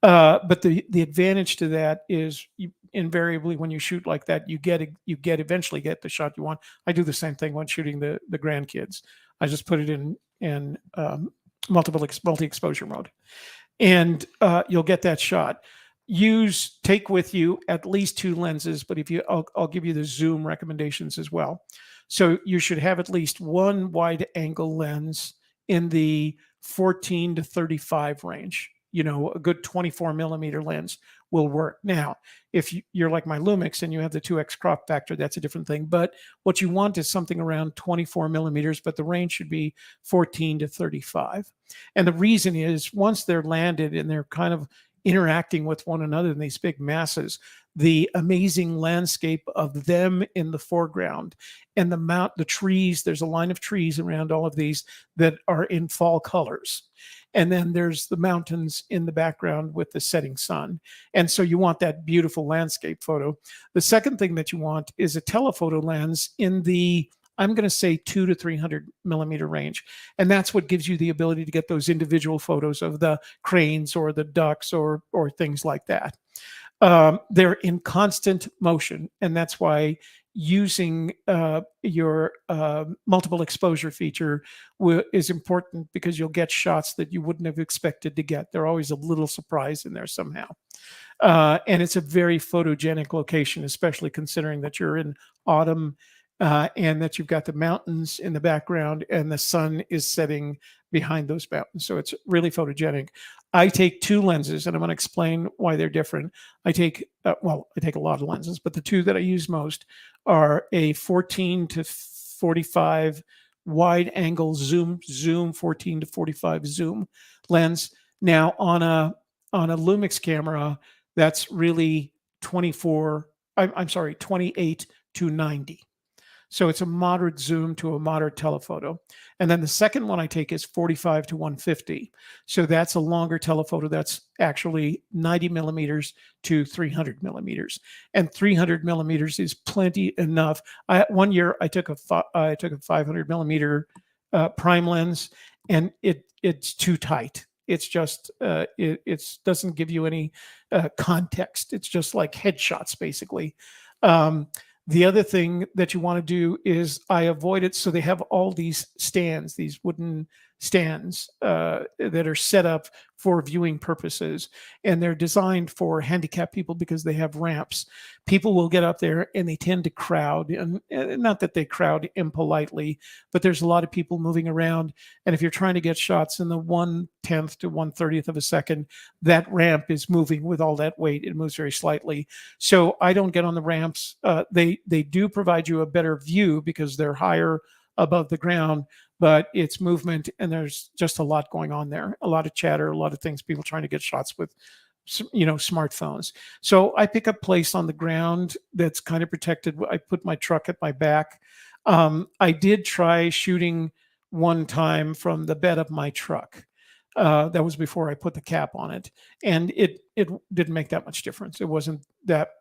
But the advantage to that is invariably when you shoot like that, you eventually get the shot you want. I do the same thing when shooting the grandkids. I just put it in multi-exposure mode, and you'll get that shot. Take with you at least 2 lenses, but I'll give you the zoom recommendations as well. So you should have at least one wide angle lens in the 14 to 35 range. A good 24 millimeter lens will work. Now, if you're like my Lumix and you have the 2x crop factor, that's a different thing. But what you want is something around 24 millimeters, but the range should be 14 to 35. And the reason is, once they're landed and they're kind of interacting with one another in these big masses, the amazing landscape of them in the foreground and the trees, there's a line of trees around all of these that are in fall colors. And then there's the mountains in the background with the setting sun. And so you want that beautiful landscape photo. The second thing that you want is a telephoto lens in the, I'm going to say 200 to 300 millimeter range. And that's what gives you the ability to get those individual photos of the cranes or the ducks or things like that. They're in constant motion, and that's why using your multiple exposure feature is important, because you'll get shots that you wouldn't have expected to get. They're always a little surprise in there somehow. And it's a very photogenic location, especially considering that you're in autumn and that you've got the mountains in the background and the sun is setting behind those mountains. So it's really photogenic. I take 2 lenses, and I'm going to explain why they're different. I take a lot of lenses, but the 2 that I use most are a 14 to 45 wide angle zoom 14 to 45 zoom lens. Now on a Lumix camera, that's really 28 to 90. So it's a moderate zoom to a moderate telephoto. And then the second one I take is 45 to 150. So that's a longer telephoto. That's actually 90 millimeters to 300 millimeters. And 300 millimeters is plenty enough. One year I took a 500 millimeter prime lens, and it's too tight. It's just it doesn't give you any context. It's just like headshots basically. The other thing that you want to do is I avoid it. So they have all these stands, these wooden stands that are set up for viewing purposes, and they're designed for handicapped people because they have ramps. People will get up there and they tend to crowd, and not that they crowd impolitely, but there's a lot of people moving around. And if you're trying to get shots in the 1/10 to 1/30th of a second, that ramp is moving with all that weight. It moves very slightly. So I don't get on the ramps. They do provide you a better view because they're higher above the ground, but it's movement, and there's just a lot going on there, a lot of chatter, a lot of things, people trying to get shots with smartphones. So I pick a place on the ground that's kind of protected. I put my truck at my back. I did try shooting one time from the bed of my truck. That was before I put the cap on it, and it didn't make that much difference. It wasn't that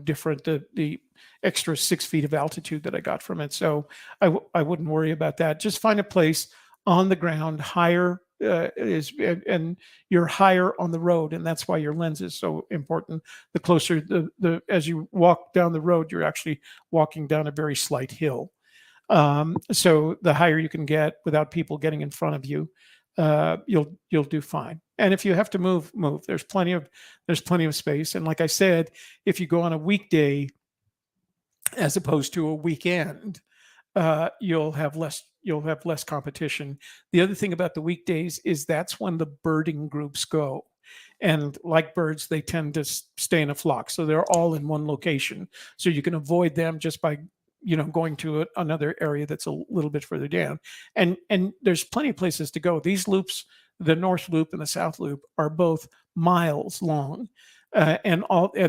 different, the extra 6 feet of altitude that I got from it. So I wouldn't worry about that. Just find a place on the ground, higher and you're higher on the road, and that's why your lens is so important. The closer as you walk down the road, you're actually walking down a very slight hill. So the higher you can get without people getting in front of you, you'll do fine. And if you have to move. There's plenty of space. And like I said, if you go on a weekday as opposed to a weekend, you'll have less competition. The other thing about the weekdays is that's when the birding groups go. And like birds, they tend to stay in a flock. So they're all in one location. So you can avoid them just by going to another area that's a little bit further down. And there's plenty of places to go. These loops the North Loop and the South Loop are both miles long, and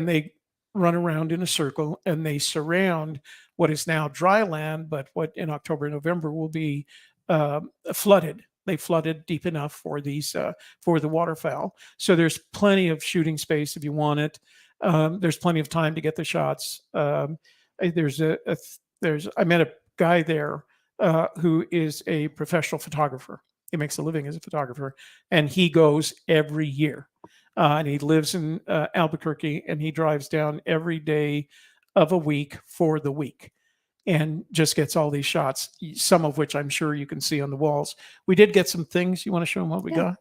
they run around in a circle, and they surround what is now dry land, but what in October and November will be flooded. They flooded deep enough for these for the waterfowl. So there's plenty of shooting space if you want it. There's plenty of time to get the shots. I met a guy there who is a professional photographer. He makes a living as a photographer, and he goes every year. And he lives in Albuquerque, and he drives down every day of a week for the week, and just gets all these shots, some of which I'm sure you can see on the walls. We did get some things. You want to show them what we got?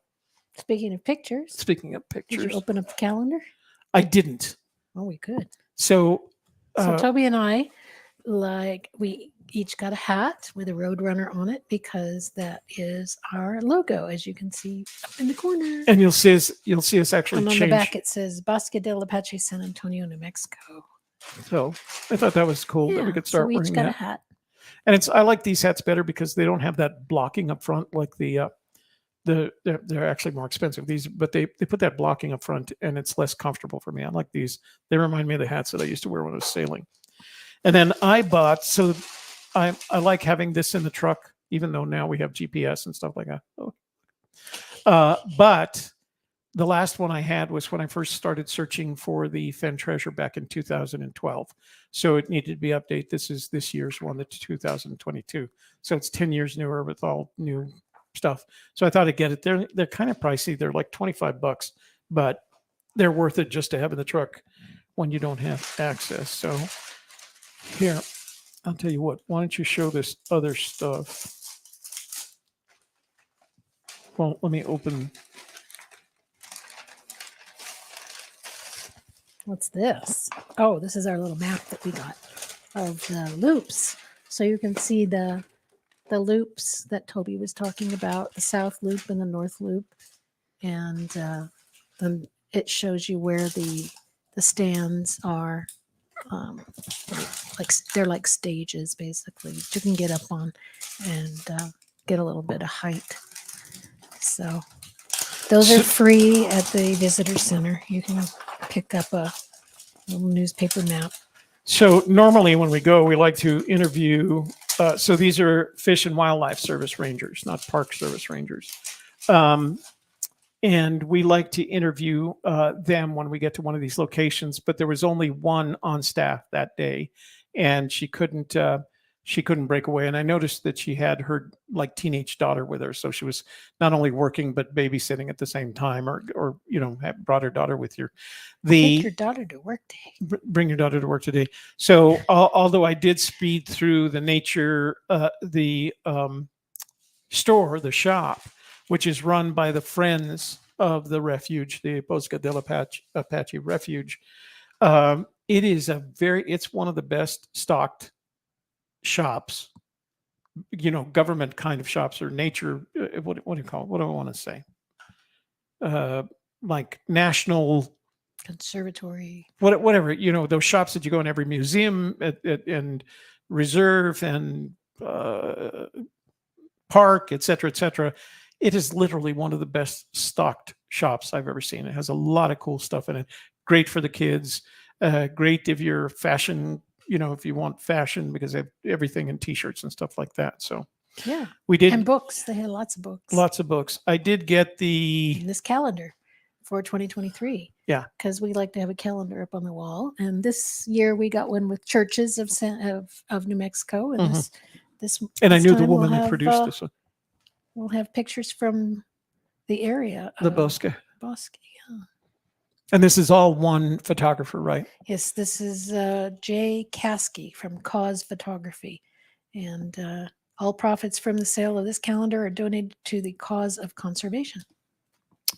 Speaking of pictures, Speaking of did pictures, you open up the calendar? I didn't. Oh, we could. So So Toby and I, we each got a hat with a Roadrunner on it because that is our logo, as you can see up in the corner. and you'll see us actually And on change. the back it says Bosque del Apache, San Antonio, New Mexico. So I thought that was cool that we could start so we each wearing got that. a hat. And I like these hats better because they don't have that blocking up front like they're actually more expensive. But they put that blocking up front, and it's less comfortable for me. I like these. They remind me of the hats that I used to wear when I was sailing. And then I bought, so I like having this in the truck, even though now we have GPS and stuff like that. But the last one I had was when I first started searching for the Fen treasure back in 2012. So it needed to be updated. This is this year's one, that's 2022. So it's 10 years newer with all new stuff. So I thought I'd get it. They're kind of pricey. They're like $25, but they're worth it just to have in the truck when you don't have access. So here, I'll tell you what, why don't you show this other stuff? Well, let me open. What's this? Oh, this is our little map that we got of the loops. So you can see the loops that Toby was talking about, the South Loop and the North Loop. And then it shows you where the stands are. They're like stages, basically, that you can get up on and get a little bit of height. So those are free at the visitor center. You can pick up a little newspaper map. So normally when we go, we like to interview. So these are Fish and Wildlife Service rangers, not Park Service rangers. And we like to interview them when we get to one of these locations. But there was only one on staff that day, and she couldn't break away. And I noticed that she had her teenage daughter with her, so she was not only working but babysitting at the same time, or brought her daughter with her. Take your daughter to work day. Bring your daughter to work today. So although I did speed through the nature, the shop, which is run by the Friends of the Refuge, the Bosque del Apache Refuge. It's one of the best stocked shops, government kind of shops, or nature. What do you call it? What do I want to say? Like national conservatory. Whatever, those shops that you go in every museum and reserve and park, et cetera. It is literally one of the best stocked shops I've ever seen. It has a lot of cool stuff in it. Great for the kids. Great if you're fashion, if you want fashion, because they have everything in t-shirts and stuff like that. So yeah, we did. And books. They had lots of books. Lots of books. I did get this calendar for 2023. Yeah. Because we like to have a calendar up on the wall. And this year we got one with churches of New Mexico. And this and I knew the woman who produced this one. We'll have pictures from the area. The Bosque. Bosque, yeah. And this is all one photographer, right? Yes, this is Jay Caskey from Cause Photography. And all profits from the sale of this calendar are donated to the cause of conservation.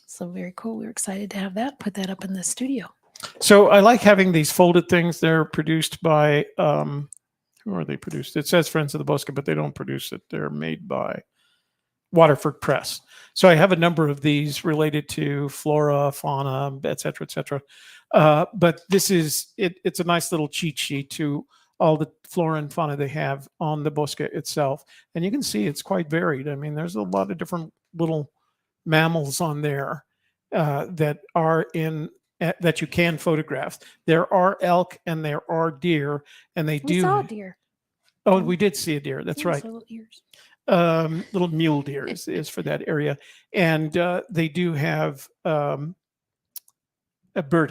So very cool. We're excited to have that. Put that up in the studio. So I like having these folded things. They're produced by, who are they produced? It says Friends of the Bosque, but they don't produce it. They're made by Waterford Press. So I have a number of these related to flora, fauna, et cetera. But this is, it's a nice little cheat sheet to all the flora and fauna they have on the Bosque itself. And you can see it's quite varied. I mean, there's a lot of different little mammals on there that are in that you can photograph. There are elk and there are deer, and they We do. saw a deer. Oh, we did see a deer. That's Yeah, right. so little ears. Little mule deer is for that area, and they do have bird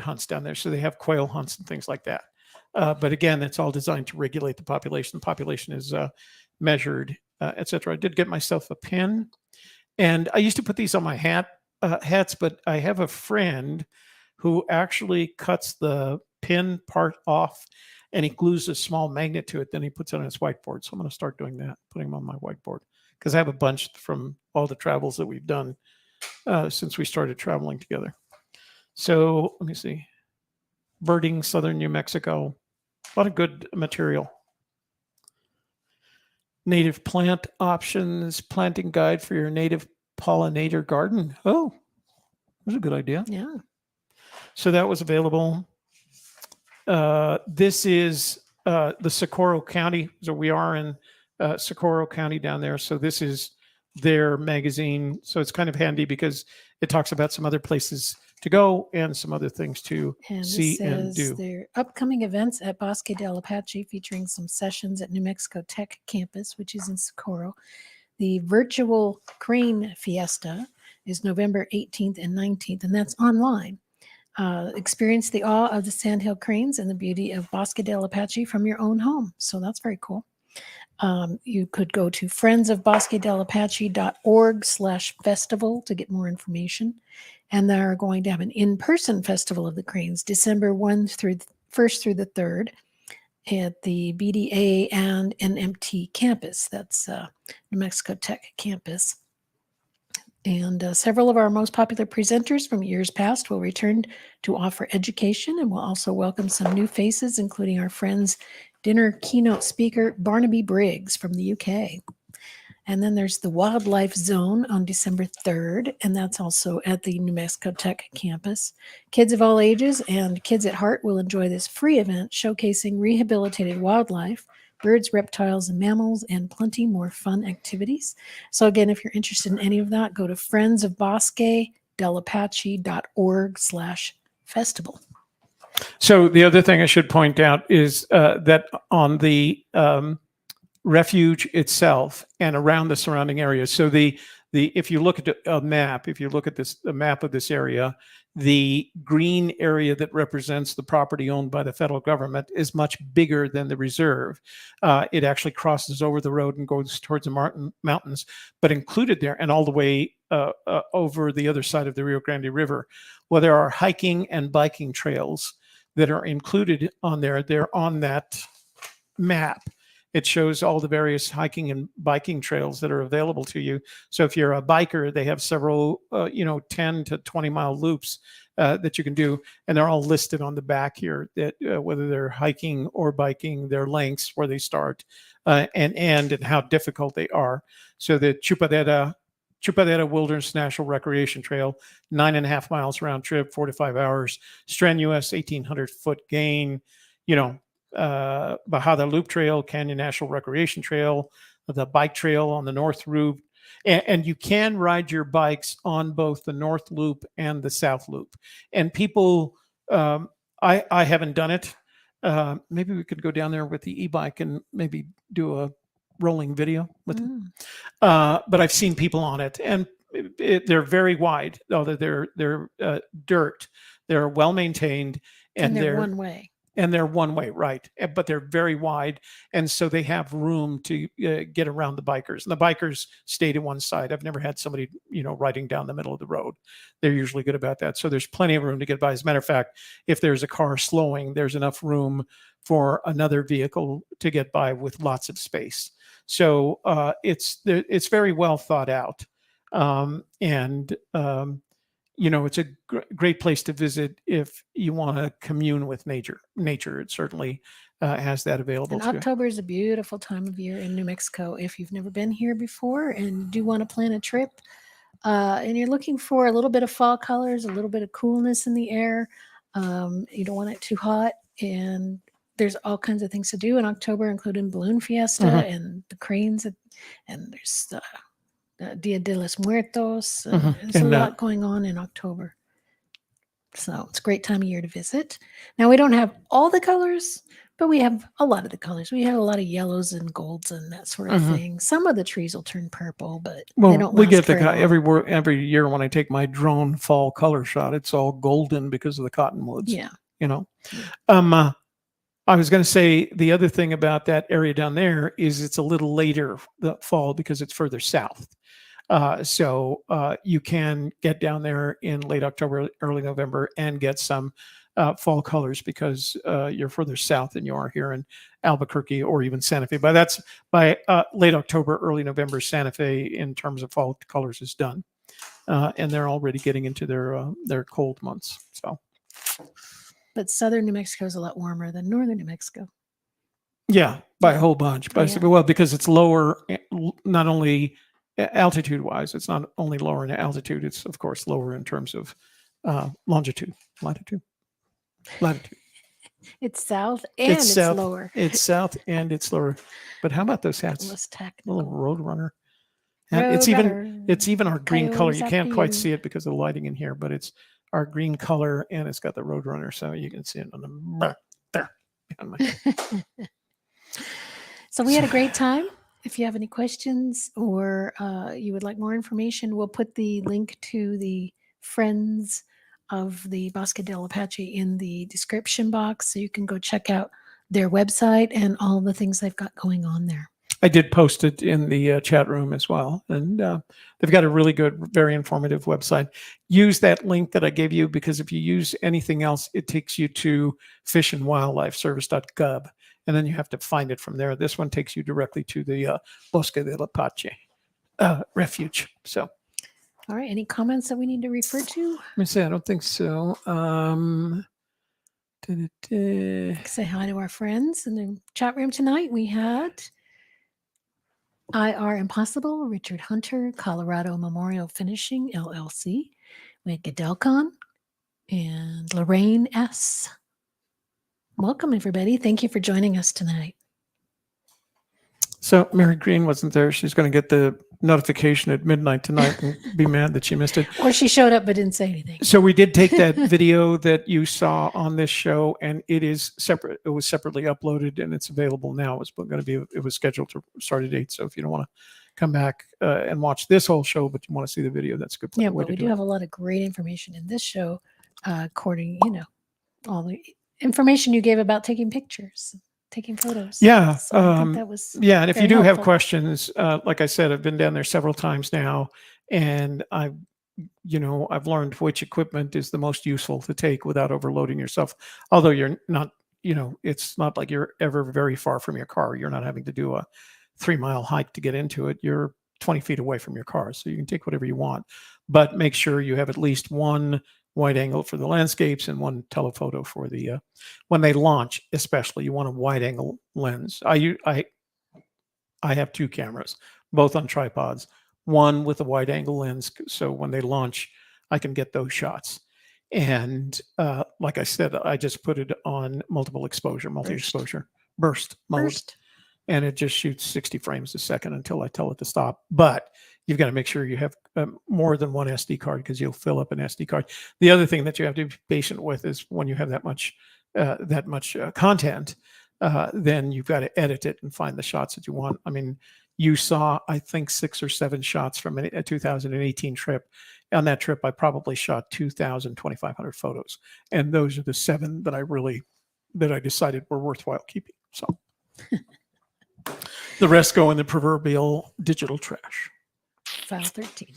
hunts down there. So they have quail hunts and things like that. But again, it's all designed to regulate the population. The population is measured, etc. I did get myself a pin, and I used to put these on my hats, but I have a friend who actually cuts the pin part off and he glues a small magnet to it. Then he puts it on his whiteboard. So I'm going to start doing that, putting them on my whiteboard, because I have a bunch from all the travels that we've done since we started traveling together. So let me see. Birding, southern New Mexico. A lot of good material. Native plant options, planting guide for your native pollinator garden. Oh, that's a good idea. Yeah. So that was available. This is the Socorro County. So we are in Socorro County down there. So this is their magazine. So it's kind of handy because it talks about some other places to go and some other things to And see this and says do. their upcoming events at Bosque del Apache, featuring some sessions at New Mexico Tech Campus, which is in Socorro. The virtual crane fiesta is November 18th and 19th, and that's online. Experience the awe of the sandhill cranes and the beauty of Bosque del Apache from your own home. So that's very cool. You could go to friendsofbosquedelapache.org/festival to get more information. And they're going to have an in-person Festival of the Cranes, December 1st through the 3rd at the BDA and NMT campus. That's New Mexico Tech campus. And several of our most popular presenters from years past will return to offer education, and we'll also welcome some new faces, including our friends dinner keynote speaker Barnaby Briggs from the UK. And then there's the Wildlife Zone on December 3rd, and that's also at the New Mexico Tech campus. Kids of all ages and kids at heart will enjoy this free event showcasing rehabilitated wildlife, birds, reptiles, and mammals, and plenty more fun activities. So again, if you're interested in any of that, go to friendsofbosquedelapache.org/festival. So the other thing I should point out is that on the refuge itself and around the surrounding areas. So the if you look at a map, if you look at a map of this area, the green area that represents the property owned by the federal government is much bigger than the reserve. It actually crosses over the road and goes towards the mountains, but included there and all the way over the other side of the Rio Grande River. Well, there are hiking and biking trails that are included on there. They're on that map. It shows all the various hiking and biking trails that are available to you. So if you're a biker, they have several, 10 to 20 mile loops that you can do. And they're all listed on the back here, that whether they're hiking or biking, their lengths, where they start and end, and how difficult they are. So the Chupadera Wilderness National Recreation Trail, 9.5 miles round trip, 4 to 5 hours, strenuous, 1,800 foot gain, Bajada Loop Trail, Canyon National Recreation Trail, the bike trail on the North Loop. And you can ride your bikes on both the North Loop and the South Loop. And people, I haven't done it. Maybe we could go down there with the e-bike and maybe do a rolling video with it. But I've seen people on it, and they're very wide. Although they're dirt, they're well maintained, And they're one way. And they're one way, right? But they're very wide, and so they have room to get around the bikers. And the bikers stay to one side. I've never had somebody, riding down the middle of the road. They're usually good about that. So there's plenty of room to get by. As a matter of fact, if there's a car slowing, there's enough room for another vehicle to get by with lots of space. So it's very well thought out, it's a great place to visit if you want to commune with nature. It certainly has that available And to you. October is a beautiful time of year in New Mexico. If you've never been here before and do want to plan a trip, and you're looking for a little bit of fall colors, a little bit of coolness in the air, you don't want it too hot, and there's all kinds of things to do in October, including Balloon Fiesta and the cranes, and there's Dia de los Muertos. Mhm. There's a And, lot going on in October. So it's a great time of year to visit. Now, we don't have all the colors, but we have a lot of the colors. We have a lot of yellows and golds and that sort of Mhm. thing. Some of the trees will turn purple, but they Well, don't we last get the very long. every year when I take my drone fall color shot, it's all golden because of the cottonwoods. Yeah. You know. Yeah. I was going to say the other thing about that area down there is it's a little later the fall because it's further south. So you can get down there in late October, early November, and get some fall colors because you're further south than you are here in Albuquerque or even Santa Fe. But that's by late October, early November. Santa Fe, in terms of fall colors, is done, and they're already getting into their cold months. So, But southern New Mexico is a lot warmer than northern New Mexico. yeah, by a Yeah. whole bunch. But Yeah. well, because it's lower, not only altitude wise, it's not only lower in altitude, it's of course lower in terms of latitude. It's south and it's south, lower. It's south and it's lower. But how about those hats? Less Little technical. Roadrunner. And it's even our green color. Coyotes You up can't to quite you. see it because of the lighting in here, but it's our green color and it's got the Roadrunner, so you can see it on the there. behind my head. So we had a great time. If you have any questions or you would like more information, we'll put the link to the Friends of the Bosque del Apache in the description box so you can go check out their website and all the things they've got going on there. I did post it in the chat room as well. And they've got a really good, very informative website. Use that link that I gave you because if you use anything else, it takes you to fishandwildlifeservice.gov. And then you have to find it from there. This one takes you directly to the Bosque del Apache refuge. So, All right. Any comments that we need to refer to? let me say, I don't think so. Say hi to our friends in the chat room tonight. We had IR Impossible, Richard Hunter, Colorado Memorial Finishing, LLC. We had Gadelcon and Lorraine S. Welcome, everybody. Thank you for joining us tonight. So Mary Green wasn't there. She's going to get the notification at midnight tonight and be mad that she missed it. Or she showed up but didn't say anything. So we did take that video that you saw on this show, and it is separate. It was separately uploaded, and it's available now. It was scheduled to start at 8. So if you don't want to come back and watch this whole show, but you want to see the video, that's a good Yeah, way but to we do have a lot of great information in this show, according, all the information you gave about taking pictures, taking photos. Yeah. So I think that was Yeah. And if you very do have helpful. questions, like I said, I've been down there several times now, and I've learned which equipment is the most useful to take without overloading yourself. Although you're not, it's not like you're ever very far from your car. You're not having to do a 3-mile hike to get into it. You're 20 feet away from your car. So you can take whatever you want, but make sure you have at least one wide angle for the landscapes and one telephoto for the, when they launch, especially you want a wide angle lens. I have 2 cameras, both on tripods, one with a wide angle lens. So when they launch, I can get those shots. And like I said, I just put it on multi-exposure, burst mode. First, And it just shoots 60 frames a second until I tell it to stop. But you've got to make sure you have more than one SD card because you'll fill up an SD card. The other thing that you have to be patient with is when you have that much content, then you've got to edit it and find the shots that you want. I mean, you saw, I think, 6 or 7 shots from a 2018 trip. On that trip, I probably shot 2,500 photos. And those are the 7 that I decided were worthwhile keeping. So the rest go in the proverbial digital trash. file 13.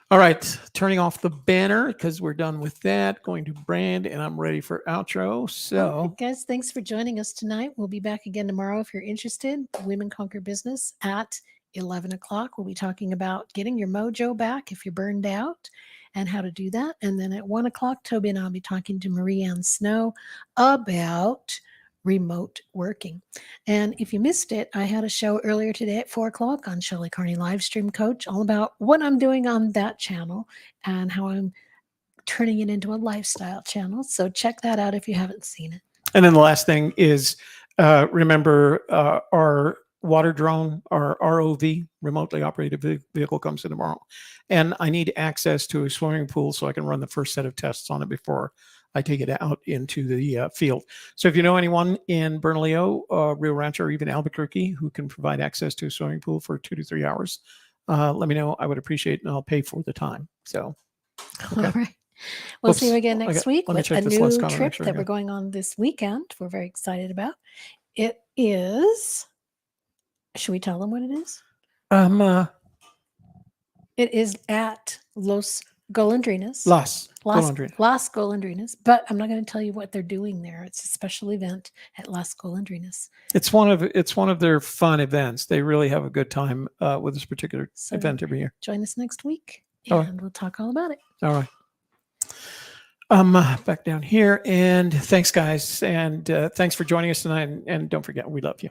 All right, turning off the banner because we're done with that. Going to brand, and I'm ready for outro. All So, right, guys, thanks for joining us tonight. We'll be back again tomorrow if you're interested. Women Conquer Business at 11 o'clock. We'll be talking about getting your mojo back if you're burned out and how to do that. And then at 1 o'clock, Toby and I will be talking to Marie Ann Snow about remote working. And if you missed it, I had a show earlier today at 4 o'clock on Shelley Carney Livestream Coach, all about what I'm doing on that channel and how I'm turning it into a lifestyle channel. So check that out if you haven't seen it. and then the last thing is remember our water drone or ROV, remotely operated vehicle, comes in tomorrow. And I need access to a swimming pool so I can run the first set of tests on it before I take it out into the field. So if you know anyone in Bernalillo, Rio Rancho, or even Albuquerque who can provide access to a swimming pool for 2 to 3 hours, let me know. I would appreciate it, and I'll pay for the time. So, okay. All right. We'll see you Oops. again next week Let me with check a this last new comment, make trip sure I that got- we're going on this weekend. We're very excited about. It is, should we tell them what it is? It is at Los Golondrinas. Las Golondrinas. Las Golondrinas, but I'm not going to tell you what they're doing there. It's a special event at Las Golondrinas. It's one of their fun events. They really have a good time with this particular So event every year. join us next week, All and right. we'll talk all about it. All right. Back down here, and thanks, guys, and thanks for joining us tonight. And don't forget, we love you.